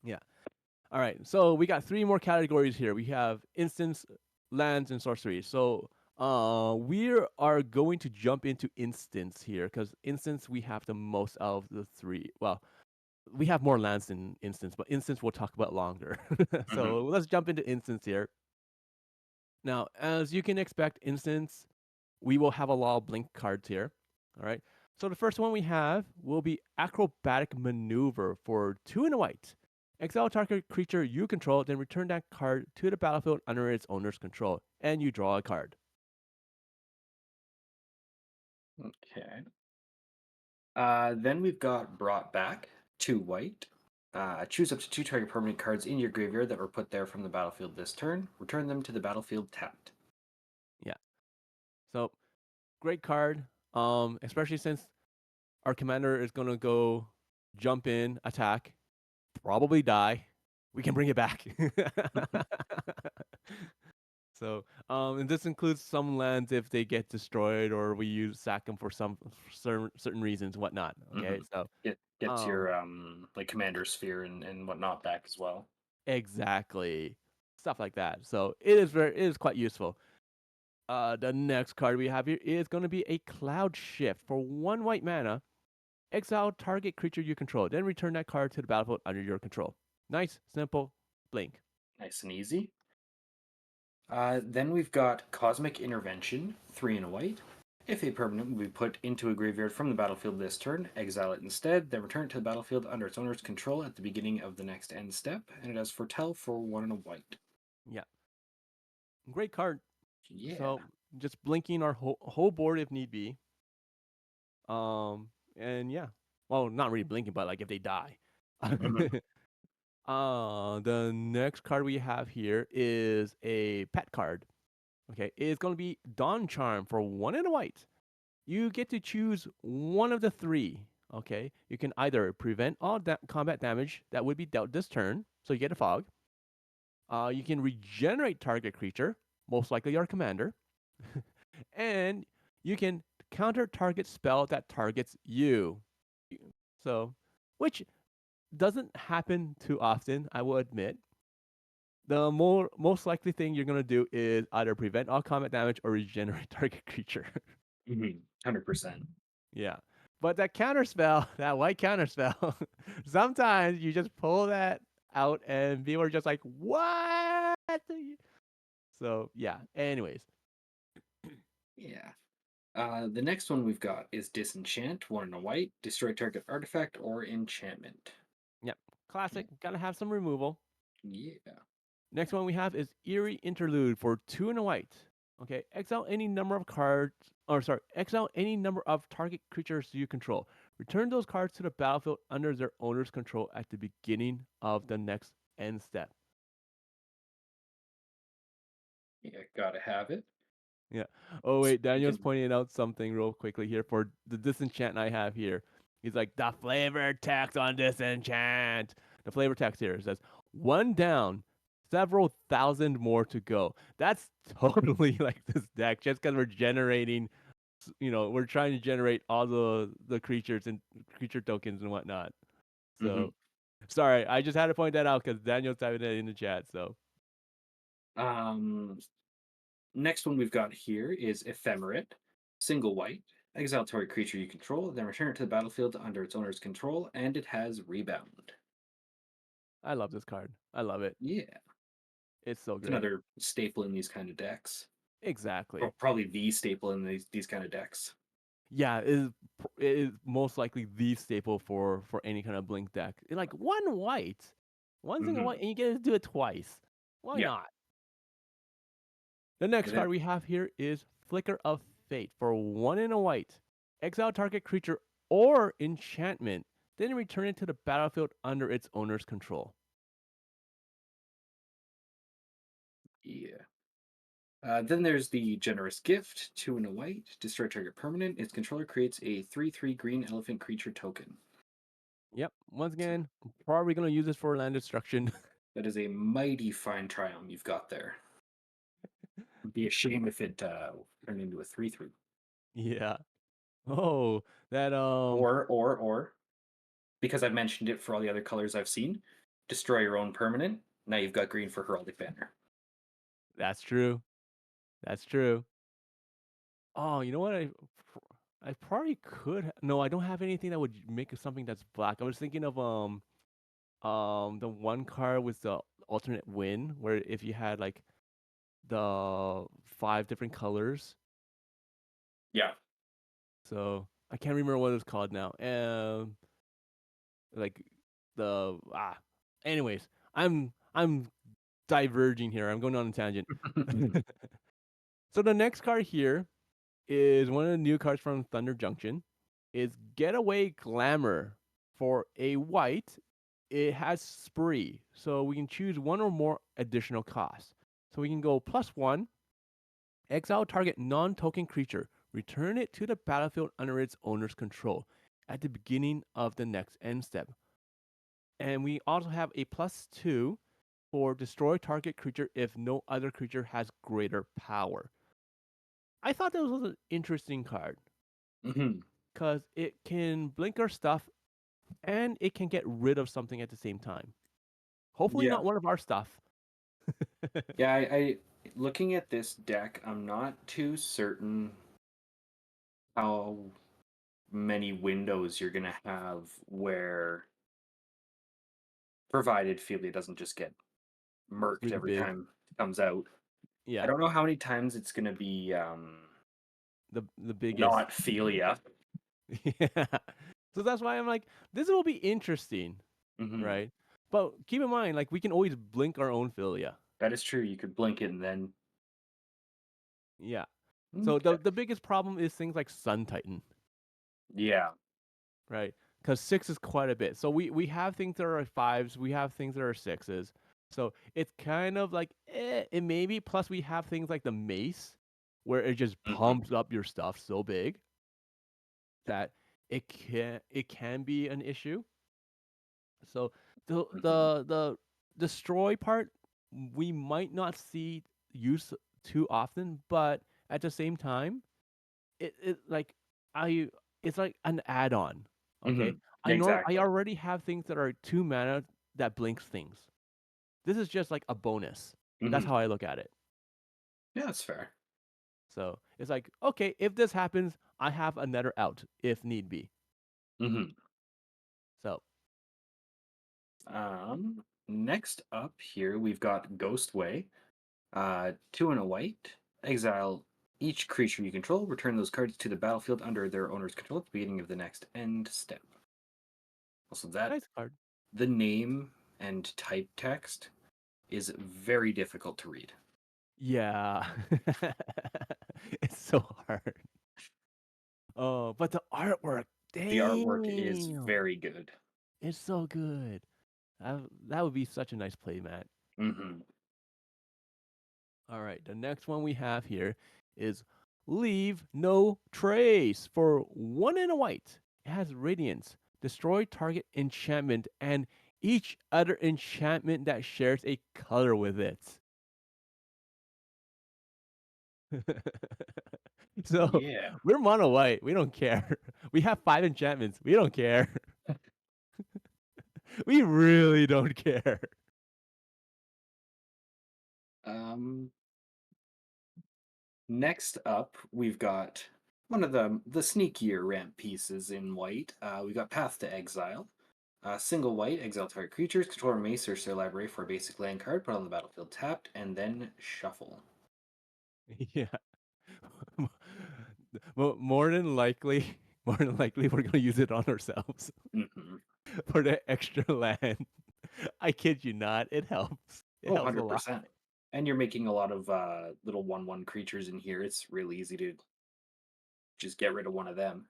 Speaker 1: Yeah. All right, so we got 3 more categories here. We have instants, lands, and sorcery. So we are going to jump into instants here because instants we have the most out of the three. Well, we have more lands than instants, but instants we'll talk about longer.
Speaker 2: Hmm.
Speaker 1: So let's jump into instants here. Now, as you can expect, instants we will have a lot of blink cards here. All right. So the first one we have will be acrobatic maneuver for 2 and a white. Exile target creature you control, then return that card to the battlefield under its owner's control, and you draw a card.
Speaker 2: Okay. Then we've got Brought Back, 2 white. Choose up to 2 target permanent cards in your graveyard that were put there from the battlefield this turn. Return them to the battlefield tapped.
Speaker 1: Yeah. So great card. Especially since Our commander is gonna go jump in, attack, probably die. We can bring it back. So, and this includes some lands if they get destroyed or we use sack them for some certain reasons, whatnot. Okay, so
Speaker 2: Gets
Speaker 1: um,
Speaker 2: your like commander sphere and whatnot back as well.
Speaker 1: exactly stuff like that. So it is quite useful. The next card we have here is going to be a Cloud Shift for 1 white mana. Exile target creature you control, then return that card to the battlefield under your control. Nice, simple, blink.
Speaker 2: Nice and easy. Then we've got Cosmic Intervention, 3 and a white. If a permanent will be put into a graveyard from the battlefield this turn, exile it instead, then return it to the battlefield under its owner's control at the beginning of the next end step, and it has Foretell for 1 and a white.
Speaker 1: Yeah, great card.
Speaker 2: Yeah.
Speaker 1: So just blinking our whole board if need be. And yeah, well, not really blinking, but like if they die.
Speaker 2: Mhm.
Speaker 1: The next card we have here is a pet card. Okay, it's going to be Dawn Charm for 1 and a white. You get to choose one of the three. Okay, you can either prevent all combat damage that would be dealt this turn, so you get a fog. You can regenerate target creature, most likely our commander, and you can counter target spell that targets you. So, which doesn't happen too often, I will admit. The most likely thing you're gonna do is either prevent all combat damage or regenerate target creature.
Speaker 2: 100%.
Speaker 1: Yeah. But that counter spell, that white counter spell, sometimes you just pull that out and people are just like, what? So yeah. Anyways.
Speaker 2: Yeah. The next one we've got is Disenchant, 1 and a white. Destroy target artifact or enchantment.
Speaker 1: Yep. Classic. Gotta have some removal.
Speaker 2: Yeah.
Speaker 1: Next one we have is Eerie Interlude for 2 and a white. Okay, exile any number of cards, or sorry, exile any number of target creatures you control. Return those cards to the battlefield under their owner's control at the beginning of the next end step.
Speaker 2: Yeah, gotta have it.
Speaker 1: Yeah. Oh wait, Daniel's
Speaker 2: Speaking.
Speaker 1: pointing out something real quickly here for the disenchant I have here. He's like the flavor text on disenchant. The flavor text here says 1 down, several thousand more to go. That's totally like this deck, just because we're generating. We're trying to generate all the creatures and creature tokens and whatnot.
Speaker 2: Mhm.
Speaker 1: So sorry, I just had to point that out because Daniel's typing it in the chat. So
Speaker 2: Um, Next one we've got here is Ephemerate, single white. Exile target creature you control, then return it to the battlefield under its owner's control, and it has Rebound.
Speaker 1: I love this card. I love it.
Speaker 2: Yeah,
Speaker 1: It's so
Speaker 2: it's
Speaker 1: great.
Speaker 2: another staple in these kind of decks.
Speaker 1: Exactly.
Speaker 2: Probably the staple in these kind of decks.
Speaker 1: Yeah, it is most likely the staple for any kind of blink deck. Like one single
Speaker 2: Hmm.
Speaker 1: white, and you get to do it twice. Why
Speaker 2: Yeah.
Speaker 1: not? The next
Speaker 2: And then,
Speaker 1: card we have here is Flicker of Fate for 1 and a white. Exile target creature or enchantment, then return it to the battlefield under its owner's control.
Speaker 2: yeah. Then there's the Generous Gift, 2 and a white. Destroy target permanent. Its controller creates a 3/3 green elephant creature token.
Speaker 1: Yep. Once
Speaker 2: So
Speaker 1: again, probably gonna use this for land destruction.
Speaker 2: that is a mighty fine triumph you've got there. It'd be a shame if it turned into a 3/3.
Speaker 1: Yeah. Oh, that
Speaker 2: Or because I've mentioned it for all the other colors I've seen, destroy your own permanent. Now you've got green for Heraldic Banner.
Speaker 1: that's true. That's true. Oh, you know what? I probably could. No, I don't have anything that would make something that's black. I was thinking of the one card with the alternate win, where if you had like the 5 different colors.
Speaker 2: Yeah.
Speaker 1: So I can't remember what it's called now. Like the Anyways, I'm diverging here. I'm going on a tangent. So the next card here is one of the new cards from Thunder Junction. Is Getaway Glamour for a white. It has spree, so we can choose one or more additional costs. So we can go +1, exile target non-token creature, return it to the battlefield under its owner's control. at the beginning of the next end step. And we also have a +2 for destroy target creature if no other creature has greater power. I thought that was an interesting card
Speaker 2: Hmm.
Speaker 1: because it can blink our stuff and it can get rid of something at the same time. Hopefully,
Speaker 2: Yeah.
Speaker 1: not one of our stuff.
Speaker 2: Yeah, I looking at this deck, I'm not too certain how many windows you're gonna have where provided Phelia doesn't just get murked
Speaker 1: Really
Speaker 2: every
Speaker 1: big.
Speaker 2: time it comes out. I
Speaker 1: Yeah,
Speaker 2: don't know how many times it's gonna be
Speaker 1: the biggest.
Speaker 2: not Phelia.
Speaker 1: Yeah. So that's why I'm like, this will be interesting,
Speaker 2: Hmm.
Speaker 1: right? But keep in mind, like we can always blink our own Philia.
Speaker 2: That is true. You could blink it and then
Speaker 1: Yeah. So
Speaker 2: okay.
Speaker 1: the biggest problem is things like Sun Titan,
Speaker 2: Yeah.
Speaker 1: right? Because 6 is quite a bit. So we have things that are fives, we have things that are sixes. So it's kind of like it maybe. Plus we have things like the mace, where it just
Speaker 2: Hmm.
Speaker 1: pumps up your stuff so big that it can be an issue. So
Speaker 2: Hmm.
Speaker 1: the destroy part we might not see use too often, but at the same time, it like I it's like an add-on.
Speaker 2: Hmm.
Speaker 1: Okay, I
Speaker 2: Exactly.
Speaker 1: already have things that are 2 mana that blinks things. This is just like a bonus. That's
Speaker 2: Hmm.
Speaker 1: how I look at it.
Speaker 2: Yeah, that's fair.
Speaker 1: So it's like, okay, if this happens, I have another out if need be.
Speaker 2: Hmm.
Speaker 1: So
Speaker 2: Next up here we've got Ghostway. 2 and a white. Exile each creature you control. Return those cards to the battlefield under their owner's control at the beginning of the next end step. Also, that
Speaker 1: nice card.
Speaker 2: the name and type text is very difficult to read.
Speaker 1: Yeah. It's so hard. Oh, but the artwork,
Speaker 2: The artwork is
Speaker 1: damn,
Speaker 2: very good.
Speaker 1: it's so good. That would be such a nice play mat.
Speaker 2: Hmm.
Speaker 1: All right, the next one we have here is Leave No Trace for 1 and a white. It has Radiance, destroy target enchantment, and each other enchantment that shares a color with it. So
Speaker 2: Yeah.
Speaker 1: we're mono white. We don't care. We have 5 enchantments. We don't care. We really don't care.
Speaker 2: Um, Next up, we've got one of the sneakier ramp pieces in white. We got Path to Exile. Single white, exile target creatures, control a mace or their library for a basic land card, put on the battlefield tapped, and then shuffle.
Speaker 1: Yeah. More than likely, more than likely, we're gonna use it on ourselves
Speaker 2: Hmm.
Speaker 1: for the extra land. I kid you not. It helps. It
Speaker 2: Oh,
Speaker 1: helps a lot.
Speaker 2: 100%. And you're making a lot of little 1/1 creatures in here. It's really easy to just get rid of one of them.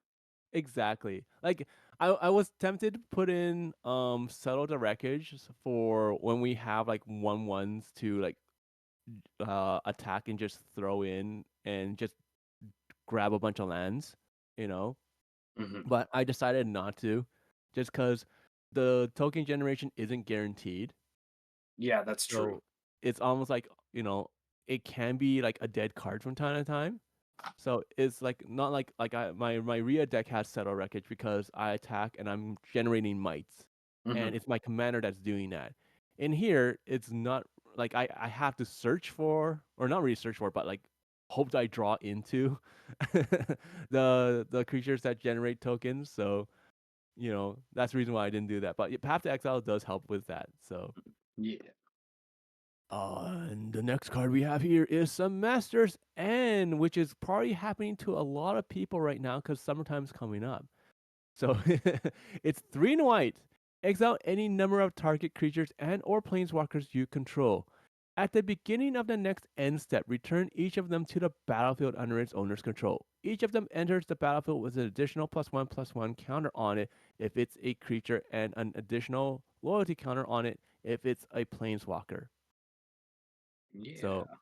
Speaker 1: Exactly. Like I was tempted to put in settle the wreckage for when we have like 1/1s to like attack and just throw in and just grab a bunch of lands, you know.
Speaker 2: Hmm.
Speaker 1: But I decided not to, just because the token generation isn't guaranteed.
Speaker 2: Yeah, that's true.
Speaker 1: So it's almost like, it can be like a dead card from time to time. So it's like not like my Rhea deck has settle wreckage because I attack and I'm generating mites,
Speaker 2: Hmm.
Speaker 1: and it's my commander that's doing that. In here, it's not like I have to search for, or not really search for, but like hope that I draw into the creatures that generate tokens. So that's the reason why I didn't do that. But Path to Exile does help with that. So
Speaker 2: Yeah.
Speaker 1: and the next card we have here is some Masters End, which is probably happening to a lot of people right now because summertime's coming up. So it's 3 and white. Exile any number of target creatures and or planeswalkers you control. At the beginning of the next end step, return each of them to the battlefield under its owner's control. Each of them enters the battlefield with an additional +1/+1 counter on it if it's a creature and an additional loyalty counter on it if it's a planeswalker. So
Speaker 2: Yeah.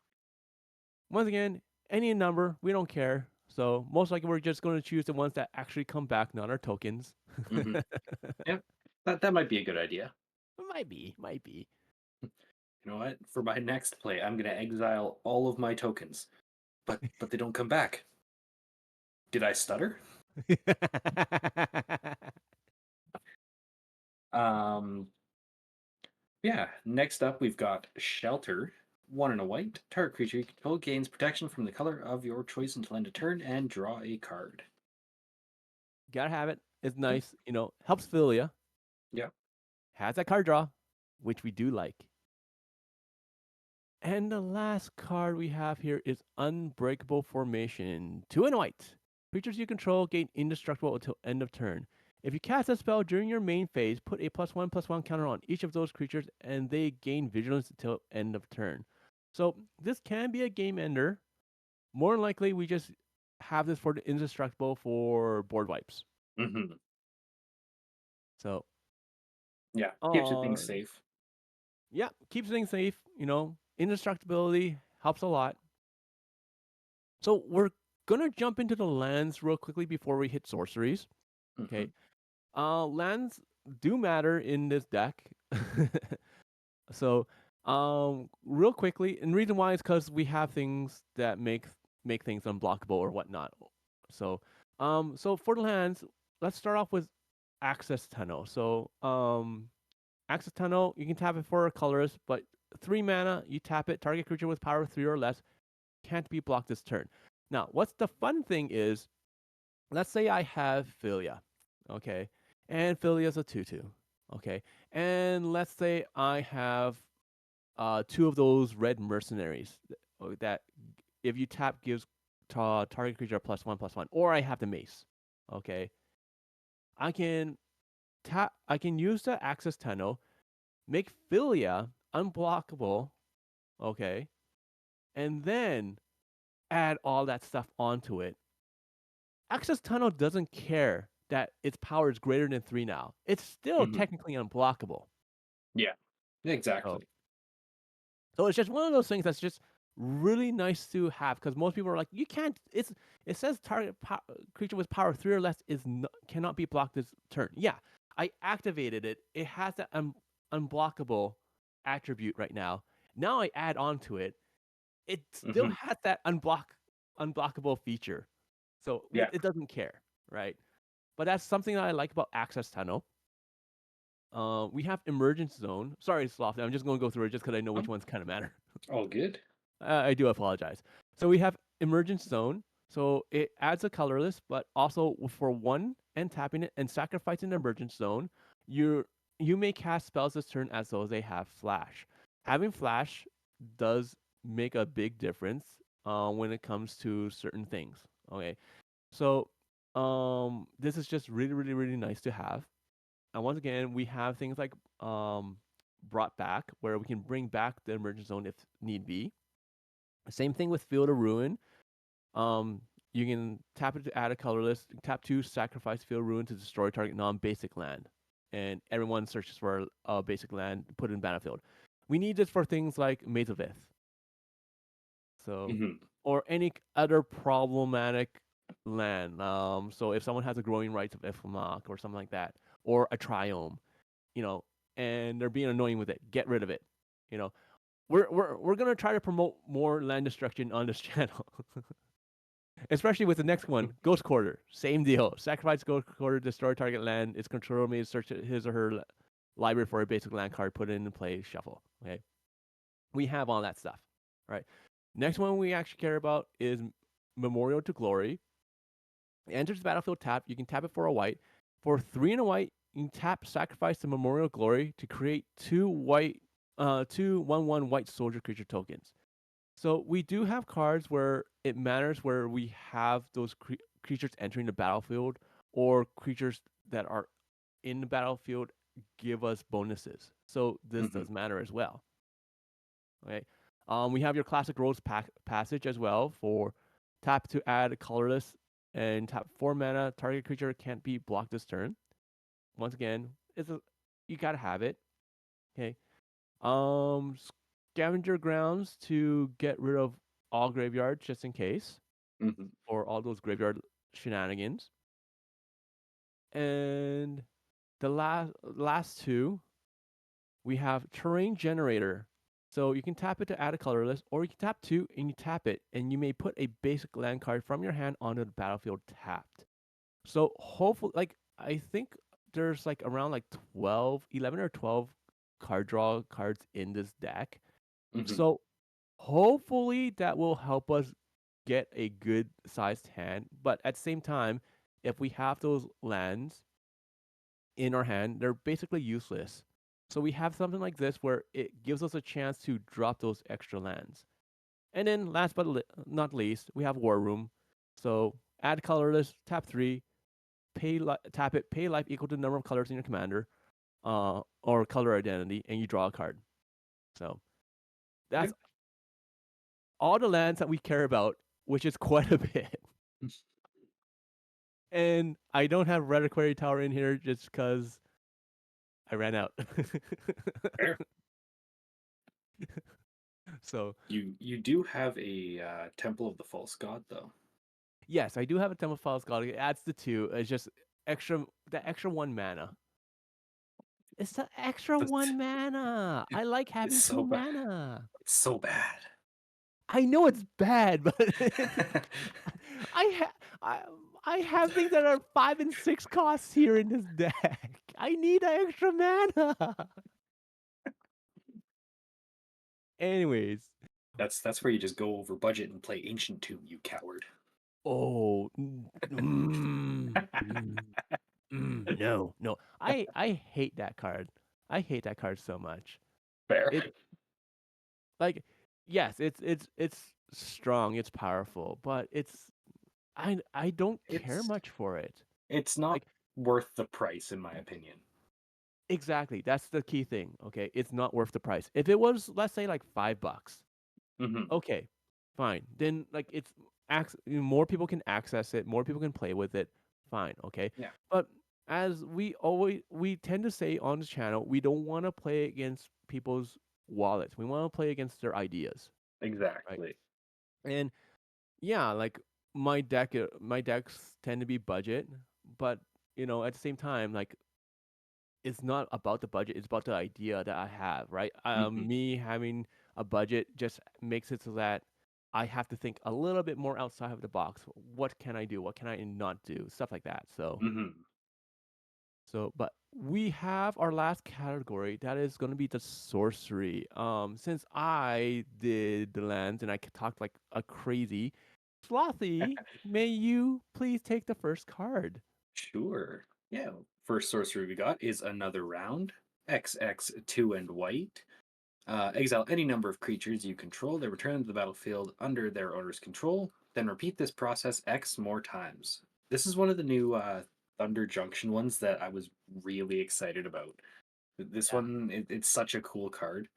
Speaker 1: once again, any number, we don't care. So most likely we're just going to choose the ones that actually come back, not our tokens.
Speaker 2: Hmm. Yep. That might be a good idea.
Speaker 1: Might be, might be.
Speaker 2: You know what? For my next play, I'm gonna exile all of my tokens, but they don't come back. Did I stutter? Um, yeah. Next up, we've got Shelter. One and a white. Target creature you control gains protection from the color of your choice until end of turn, and draw a card.
Speaker 1: Gotta have it. It's
Speaker 2: Yep.
Speaker 1: nice. Helps Phelia.
Speaker 2: Yep.
Speaker 1: Has that card draw, which we do like. And the last card we have here is Unbreakable Formation. Two and white. Creatures you control gain indestructible until end of turn. If you cast a spell during your main phase, put a +1/+1 counter on each of those creatures, and they gain vigilance until end of turn. So this can be a game ender. More than likely, we just have this for the indestructible for board wipes.
Speaker 2: Hmm.
Speaker 1: So,
Speaker 2: Yeah. Keeps your things
Speaker 1: uh,
Speaker 2: safe.
Speaker 1: yeah, keeps things safe. Indestructibility helps a lot. So we're gonna jump into the lands real quickly before we hit sorceries.
Speaker 2: Hmm.
Speaker 1: Okay. Lands do matter in this deck. So, real quickly, and the reason why is because we have things that make things unblockable or whatnot. So for the lands, let's start off with Access Tunnel. So, Access Tunnel, you can tap it for a colorless, but 3 mana, you tap it, target creature with power 3 or less can't be blocked this turn. Now, what's the fun thing is, let's say I have Phelia, okay, and Phelia's a 2/2, okay, and let's say I have two of those red mercenaries that if you tap gives target creature a +1/+1, or I have the mace, okay, I can I can use the Access Tunnel, make Phelia unblockable, okay, and then add all that stuff onto it. Access Tunnel doesn't care that its power is greater than 3 now. It's still
Speaker 2: Hmm.
Speaker 1: technically unblockable.
Speaker 2: Yeah.
Speaker 1: So,
Speaker 2: Exactly.
Speaker 1: so it's just one of those things that's just really nice to have because most people are like, you can't. It says creature with power 3 or less cannot be blocked this turn. Yeah, I activated it. It has that unblockable attribute right now. Now I add on to it. It still
Speaker 2: Hmm.
Speaker 1: has that unblockable feature. So
Speaker 2: Yeah.
Speaker 1: it doesn't care, right? But that's something that I like about Access Tunnel. We have Emergence Zone. Sorry, Slothy, I'm just going to go through it just because I know which
Speaker 2: Um,
Speaker 1: ones kind of matter.
Speaker 2: all good.
Speaker 1: I do apologize. So we have Emergence Zone. So it adds a colorless, but also for one and tapping it and sacrificing the Emergence Zone, you you may cast spells this turn as though they have Flash. Having Flash does make a big difference when it comes to certain things. Okay, so this is just really, really, really nice to have. And once again, we have things like brought back, where we can bring back the emergent zone if need be. Same thing with Field of Ruin. Um, you can tap it to add a colorless, tap 2, sacrifice Field of Ruin to destroy target non-basic land. And everyone searches for a basic land, put it in battlefield. We need this for things like Maze of Ith. So,
Speaker 2: Hmm.
Speaker 1: or any other problematic land. So if someone has a growing rights of Ifmok or something like that, or a Triome, you know, and they're being annoying with it, get rid of it. You know, we're gonna try to promote more land destruction on this channel, especially with the next one, Ghost Quarter. Same deal. Sacrifice Ghost Quarter, destroy target land. Its controller may search his or her library for a basic land card, put it in play, shuffle. Okay, we have all that stuff. Right. Next one we actually care about is Memorial to Glory. It enters the battlefield tap. You can tap it for a white. For 3 and a white, you can tap Sacrifice the Memorial Glory to create two 1/1 white soldier creature tokens. So we do have cards where it matters where we have those creatures entering the battlefield, or creatures that are in the battlefield give us bonuses. So this
Speaker 2: Hmm.
Speaker 1: does matter as well. Okay. We have your classic Rose passage as well for tap to add colorless and tap 4 mana. Target creature can't be blocked this turn. Once again, you gotta have it. Okay. Um, Scavenger Grounds to get rid of all graveyards just in case.
Speaker 2: Hmm.
Speaker 1: for all those graveyard shenanigans. And the last two, we have terrain generator. So you can tap it to add a color list, or you can tap two and you tap it, and you may put a basic land card from your hand onto the battlefield tapped. So hopefully, like I think there's like around like 12, 11 or 12 card draw cards in this deck.
Speaker 2: Hmm.
Speaker 1: So hopefully that will help us get a good sized hand. But at the same time, if we have those lands in our hand, they're basically useless. So we have something like this where it gives us a chance to drop those extra lands. And then last but not least, we have War Room. So add colorless, tap three, tap it, pay life equal to the number of colors in your commander, or color identity, and you draw a card. So that's
Speaker 2: Yep.
Speaker 1: all the lands that we care about, which is quite a bit. And I don't have Reliquary Tower in here just because I ran out.
Speaker 2: Fair.
Speaker 1: So
Speaker 2: You do have a Temple of the False God though.
Speaker 1: yes, I do have a Temple of False God. It adds the two. It's just the extra one mana. It's the extra
Speaker 2: But
Speaker 1: one mana. I like
Speaker 2: it's
Speaker 1: having two
Speaker 2: so bad.
Speaker 1: mana.
Speaker 2: It's so bad.
Speaker 1: I know it's bad, but I ha- I I have things that are 5 and 6 costs here in this deck. I need extra mana. Anyways,
Speaker 2: That's where you just go over budget and play Ancient Tomb, you coward.
Speaker 1: oh, no, no. I hate that card. I hate that card so much.
Speaker 2: Fair.
Speaker 1: It like yes, it's strong, it's powerful, but I don't care
Speaker 2: It's
Speaker 1: much for it.
Speaker 2: it's not
Speaker 1: Like
Speaker 2: worth the price, in my opinion.
Speaker 1: exactly, that's the key thing. Okay, it's not worth the price. If it was, let's say, like $5,
Speaker 2: Hmm.
Speaker 1: okay, fine. Then like more people can access it, more people can play with it. Fine, okay.
Speaker 2: Yeah,
Speaker 1: But as we tend to say on this channel, we don't want to play against people's wallets. We want to play against their ideas, right?
Speaker 2: exactly.
Speaker 1: And yeah, like my decks tend to be budget, but at the same time, like it's not about the budget, it's about the idea that I have, right?
Speaker 2: Hmm.
Speaker 1: Me having a budget just makes it so that I have to think a little bit more outside of the box. What can I do? What can I not do? Stuff like that.
Speaker 2: Hmm.
Speaker 1: But we have our last category that is going to be the sorcery. Since I did the lands and I talked like a crazy, Slothy, may you please take the first card?
Speaker 2: Sure. Yeah. First sorcery we got is Another Round. XX 2 and white. Exile any number of creatures you control that return to the battlefield under their owner's control. Then repeat this process X more times. This is one of the new Thunder Junction ones that I was really excited about. This
Speaker 1: Yeah.
Speaker 2: one, it's such a cool card.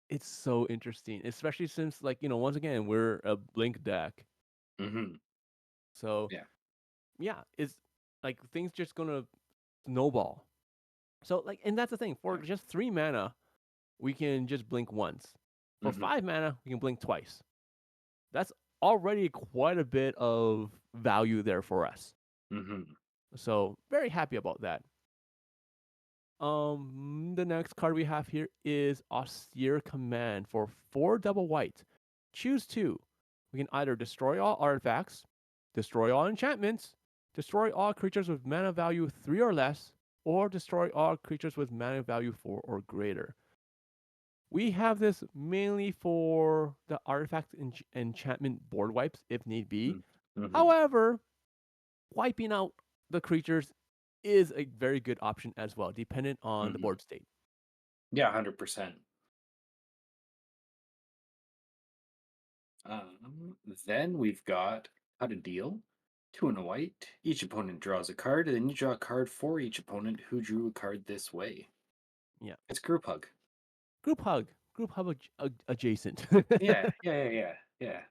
Speaker 1: It's so interesting, especially since like, once again, we're a blink deck.
Speaker 2: Hmm.
Speaker 1: So,
Speaker 2: Yeah.
Speaker 1: yeah, it's like things just going to snowball. So, like, and that's the thing. For just 3 mana, we can just blink once. For
Speaker 2: Hmm.
Speaker 1: 5 mana, we can blink twice. That's already quite a bit of value there for us.
Speaker 2: Hmm.
Speaker 1: So very happy about that. The next card we have here is Austere Command for 4 double white. Choose two. We can either destroy all artifacts, destroy all enchantments, destroy all creatures with mana value 3 or less, or destroy all creatures with mana value 4 or greater. We have this mainly for the artifact enchantment board wipes if need be.
Speaker 2: Hmm.
Speaker 1: However, wiping out the creatures is a very good option as well, dependent on the
Speaker 2: Hmm.
Speaker 1: board state.
Speaker 2: Yeah, 100%. Then we've got How to Deal. Two and a white. Each opponent draws a card, and then you draw a card for each opponent who drew a card this way.
Speaker 1: Yeah,
Speaker 2: It's Group Hug.
Speaker 1: group hug adjacent.
Speaker 2: Yeah, yeah, yeah, yeah, yeah.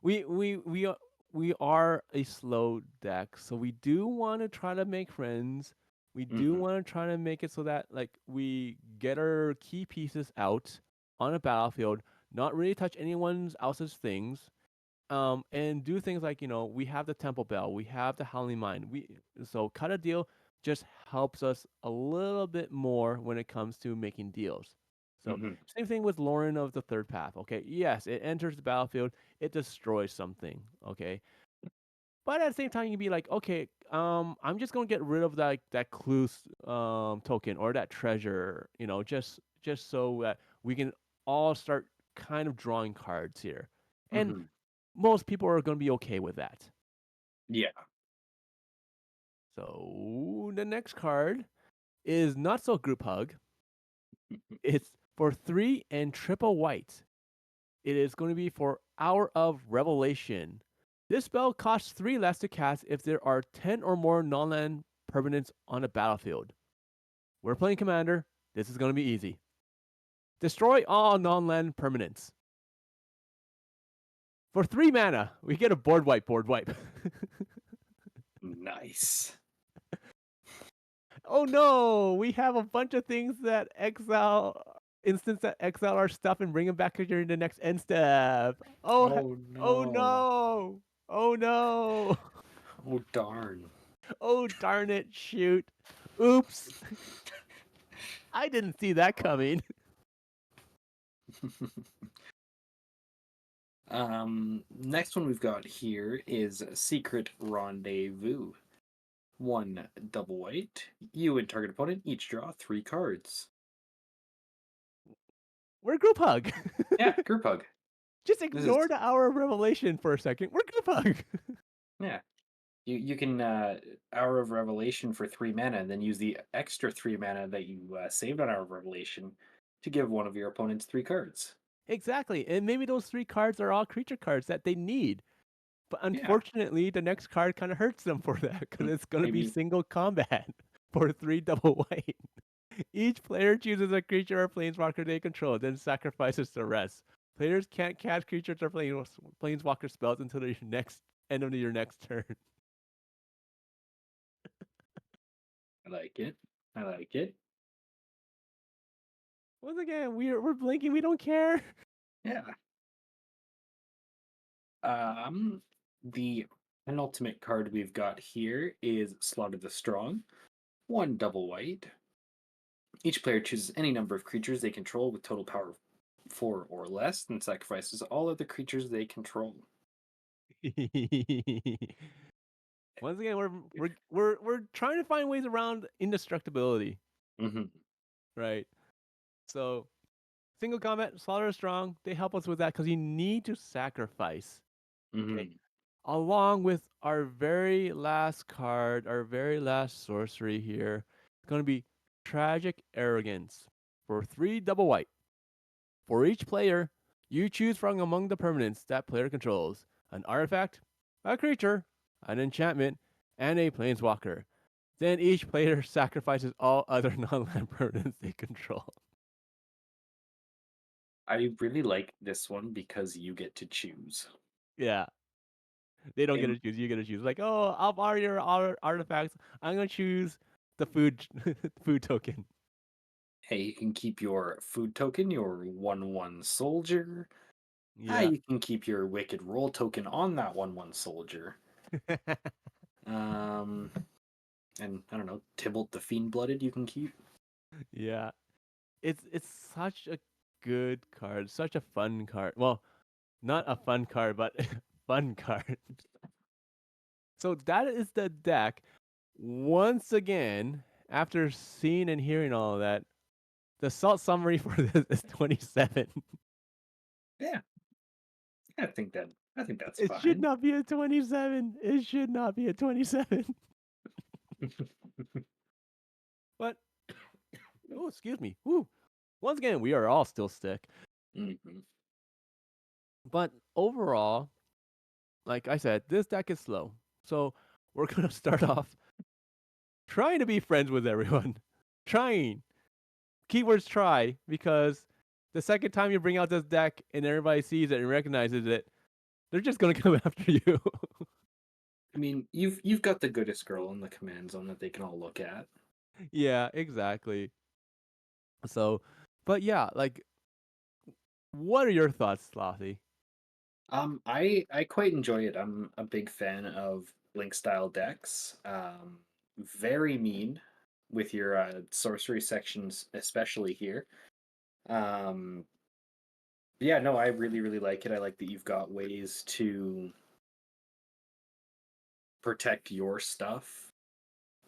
Speaker 1: we we we are we are a slow deck, so we do want to try to make friends. We do
Speaker 2: Hmm.
Speaker 1: want to try to make it so that like we get our key pieces out on a battlefield, not really touch anyone else's things, and do things like we have the Temple Bell, we have the Howling Mine. So cut a deal just helps us a little bit more when it comes to making deals. So
Speaker 2: Hmm.
Speaker 1: same thing with Lauren of the Third Path. Okay, yes, it enters the battlefield, it destroys something. Okay, but at the same time, you can be like, okay, I'm just gonna get rid of that clue token or that treasure, just so that we can all start kind of drawing cards here, and
Speaker 2: Hmm.
Speaker 1: most people are gonna be okay with that.
Speaker 2: Yeah.
Speaker 1: So the next card is not so group hug. It's for 3 and triple white. It is going to be for Hour of Revelation. This spell costs 3 less to cast if there are 10 or more non-land permanents on a battlefield. We're playing Commander. This is going to be easy. Destroy all non-land permanents. For 3 mana, we get a board wipe, board wipe.
Speaker 2: Nice.
Speaker 1: Oh no, we have a bunch of things that exile our stuff and bring them back during the next end step.
Speaker 2: Oh
Speaker 1: Oh
Speaker 2: no.
Speaker 1: no. Oh no.
Speaker 2: Oh darn.
Speaker 1: Oh darn it, shoot. Oops. I didn't see that coming.
Speaker 2: Next one we've got here is Secret Rendezvous. One double white. You and target opponent each draw 3 cards.
Speaker 1: We're group hug.
Speaker 2: Yeah, group hug.
Speaker 1: Just
Speaker 2: This is
Speaker 1: ignore the Hour of Revelation for a second. We're group hug.
Speaker 2: yeah. You can Hour of Revelation for 3 mana, and then use the extra 3 mana that you saved on Hour of Revelation to give one of your opponents 3 cards.
Speaker 1: Exactly. And maybe those 3 cards are all creature cards that they need. But
Speaker 2: Yeah.
Speaker 1: unfortunately, the next card kind of hurts them for that because it's going to be
Speaker 2: Maybe.
Speaker 1: single combat for 3 double white. Each player chooses a creature or planeswalker they control, then sacrifices the rest. Players can't cast creatures or planeswalker spells until the next end of your next turn.
Speaker 2: I like it. I like it.
Speaker 1: Once again, we're blinking. We don't care.
Speaker 2: Yeah. Um, the penultimate card we've got here is Slaughter the Strong. One double white. Each player chooses any number of creatures they control with total power 4 or less, and sacrifices all other creatures they control.
Speaker 1: Once again, we're trying to find ways around indestructibility,
Speaker 2: Hmm.
Speaker 1: right? So single combat, slaughter is strong. They help us with that because you need to sacrifice. Okay.
Speaker 2: Hmm.
Speaker 1: Along with our very last card, our very last sorcery here, it's going to be Tragic Arrogance for 3 double white. For each player, you choose from among the permanents that player controls an artifact, a creature, an enchantment, and a planeswalker. Then each player sacrifices all other non-land permanents they control.
Speaker 2: I really like this one because you get to choose.
Speaker 1: Yeah, they don't get
Speaker 2: And
Speaker 1: to choose. You get to choose. Like, oh, of all your artifacts, I'm gonna choose the food food token.
Speaker 2: hey, you can keep your food token, your 1/1 soldier.
Speaker 1: Yeah.
Speaker 2: You can keep your wicked roll token on that 1/1 soldier. Um, and I don't know, Tybalt the Fiend Blooded you can keep.
Speaker 1: Yeah. It's such a good card, such a fun card. Well, not a fun card, but fun card. So that is the deck. Once again, after seeing and hearing all of that, the salt summary for this is 27.
Speaker 2: Yeah, I think that's
Speaker 1: It should
Speaker 2: fine.
Speaker 1: not be a 27. It should not be a 27. But oh, excuse me. Woo. Once again, we are all still sick.
Speaker 2: Mhm.
Speaker 1: But overall, like I said, this deck is slow. So we're gonna start off trying to be friends with everyone. Trying. Keywords try, because the second time you bring out this deck and everybody sees it and recognizes it, they're just gonna come after you.
Speaker 2: I mean, you've got the goodest girl in the command zone that they can all look at.
Speaker 1: Yeah, exactly. So, but yeah, like, what are your thoughts, Slothy?
Speaker 2: I quite enjoy it. I'm a big fan of Blink style decks. Very mean with your sorcery sections, especially here. Um, yeah, no, I really like it. I like that you've got ways to protect your stuff,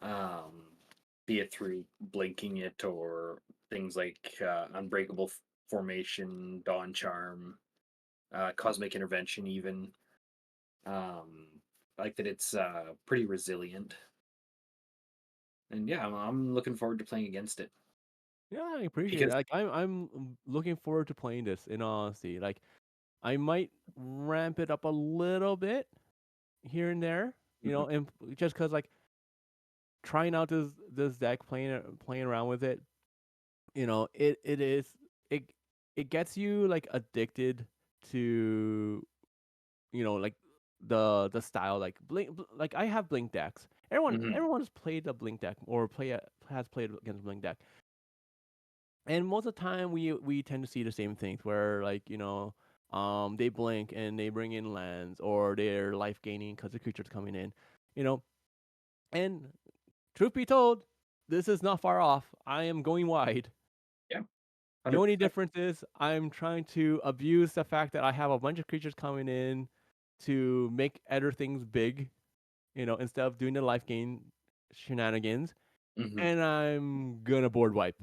Speaker 2: um, be it through blinking it or things like Unbreakable Formation, Dawn Charm, Cosmic Intervention, even. Um, I like that it's pretty resilient, and yeah, I'm looking forward to playing against it
Speaker 1: Yeah, I appreciate it.
Speaker 2: because.
Speaker 1: Like I'm looking forward to playing this in all honesty. Like I might ramp it up a little bit here and there,
Speaker 2: Mhm,
Speaker 1: and just cuz like trying out this deck, playing around with it, it is it it gets you like addicted to, like the style like like I have blink decks.
Speaker 2: mhm,
Speaker 1: Everyone has played a blink deck or has played against blink deck. And most of the time we tend to see the same things where like, they blink and they bring in lands or they're life gaining cuz the creature's coming in. You know, and truth be told, this is not far off. I am going wide.
Speaker 2: yeah,
Speaker 1: The only
Speaker 2: 100%.
Speaker 1: difference is I'm trying to abuse the fact that I have a bunch of creatures coming in to make other things big, instead of doing the life gain shenanigans,
Speaker 2: Mhm,
Speaker 1: and I'm gonna board wipe.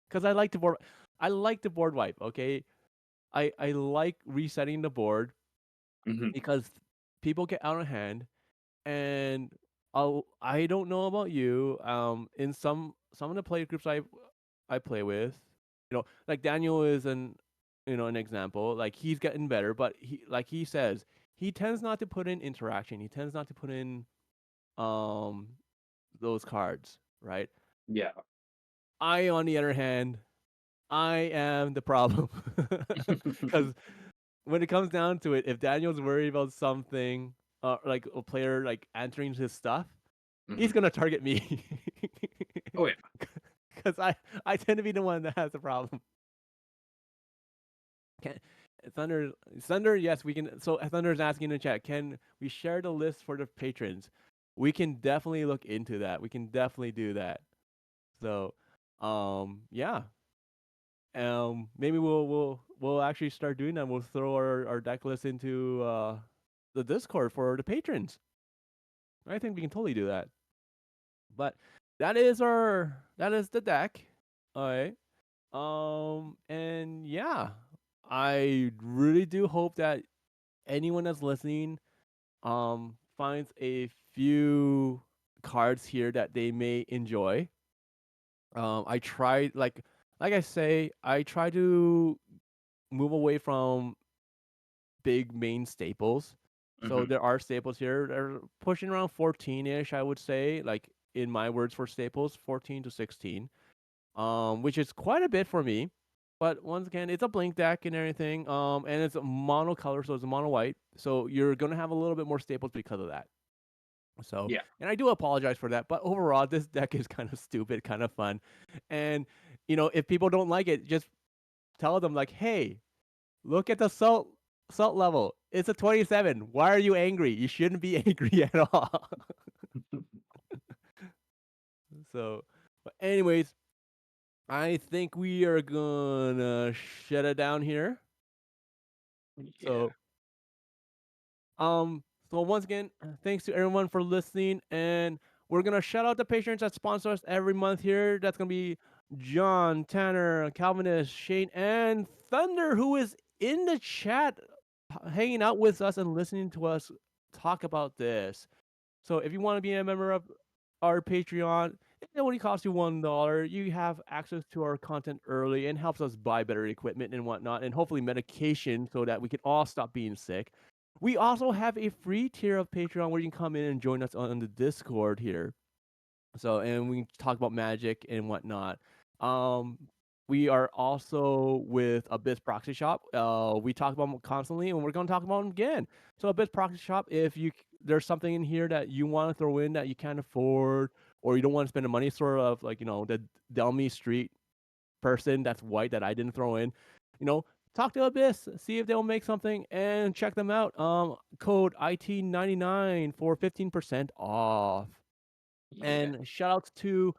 Speaker 1: Cuz I like to board wipe, okay? I like resetting the board
Speaker 2: mhm,
Speaker 1: because people get out of hand and I don't know about you. In some of the play groups I play with, like Daniel is an example. Like he's getting better, but he says he tends not to put in interaction. He tends not to put in um those cards, right?
Speaker 2: yeah.
Speaker 1: I, on the other hand, I am the problem because when it comes down to it, if Daniel's worried about something, like a player like entering his stuff, he's
Speaker 2: Mhm.
Speaker 1: gonna target me
Speaker 2: Oh yeah.
Speaker 1: because I tend to be the one that has the problem. Can Thunder? Yes, we can. So Thunder is asking in the chat, can we share the list for the patrons? We can definitely look into that. We can definitely do that. So, yeah. Maybe we'll actually start doing that. We'll throw our deck list into the Discord for the patrons. I think we can totally do that. But that is the deck. All right. And yeah, I really do hope that anyone that's listening finds a few cards here that they may enjoy. I tried like I say, I try to move away from big main staples. So
Speaker 2: Mhm.
Speaker 1: there are staples here. They're pushing around 14-ish, I would say, like in my words for staples, 14 to 16. Which is quite a bit for me. But once again, it's a blink deck and everything. And it's a mono color, so it's a mono white. So you're gonna have a little bit more staples because of that. So,
Speaker 2: Yeah.
Speaker 1: and I do apologize for that, but overall, this deck is kind of stupid, kind of fun. And if people don't like it, just tell them like, hey, look at the salt level. It's a 27. Why are you angry? You shouldn't be angry at all. So, but anyways, I think we are gonna shut it down here.
Speaker 2: Yeah.
Speaker 1: So, um, so once again, thanks to everyone for listening, and we're gonna shout out the patrons that sponsor us every month here. That's gonna be John, Tanner, Calvinist, Shane, and Thunder, who is in the chat, hanging out with us and listening to us talk about this. So if you want to be a member of our Patreon, it only costs you $1. You have access to our content early and helps us buy better equipment and whatnot, and hopefully medication so that we can all stop being sick. We also have a free tier of Patreon where you can come in and join us on the Discord here. So, and we can talk about magic and whatnot. Um, we are also with Abyss Proxy Shop. We talk about them constantly, and we're going to talk about them again. So, Abyss Proxy Shop, if there's something in here that you want to throw in that you can't afford, or you don't want to spend the money, sort of like the Delmy Street person that's white that I didn't throw in, talk to Abyss, see if they'll make something, and check them out. Code IT99 for 15% off.
Speaker 2: Yeah.
Speaker 1: And shout outs to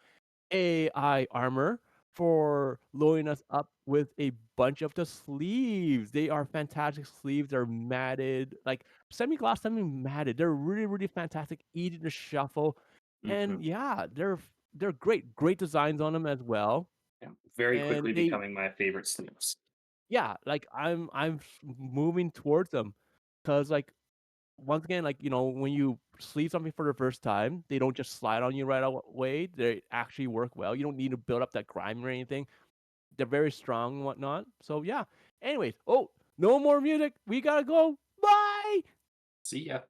Speaker 1: AI Armor for loading us up with a bunch of the sleeves. They are fantastic sleeves. They're matted, like semi-gloss, semi-matted. They're really, really fantastic, easy to shuffle,
Speaker 2: Hmm.
Speaker 1: and yeah, they're great. Great designs on them as well.
Speaker 2: Yeah. Very
Speaker 1: And
Speaker 2: quickly
Speaker 1: they,
Speaker 2: becoming my favorite sleeves.
Speaker 1: yeah, like moving towards them, because like once again, like when you sleeve something for the first time, they don't just slide on you right away. They actually work well. You don't need to build up that grime or anything. They're very strong and whatnot. So yeah. Anyways, oh, no more music. We gotta go. Bye.
Speaker 2: See ya.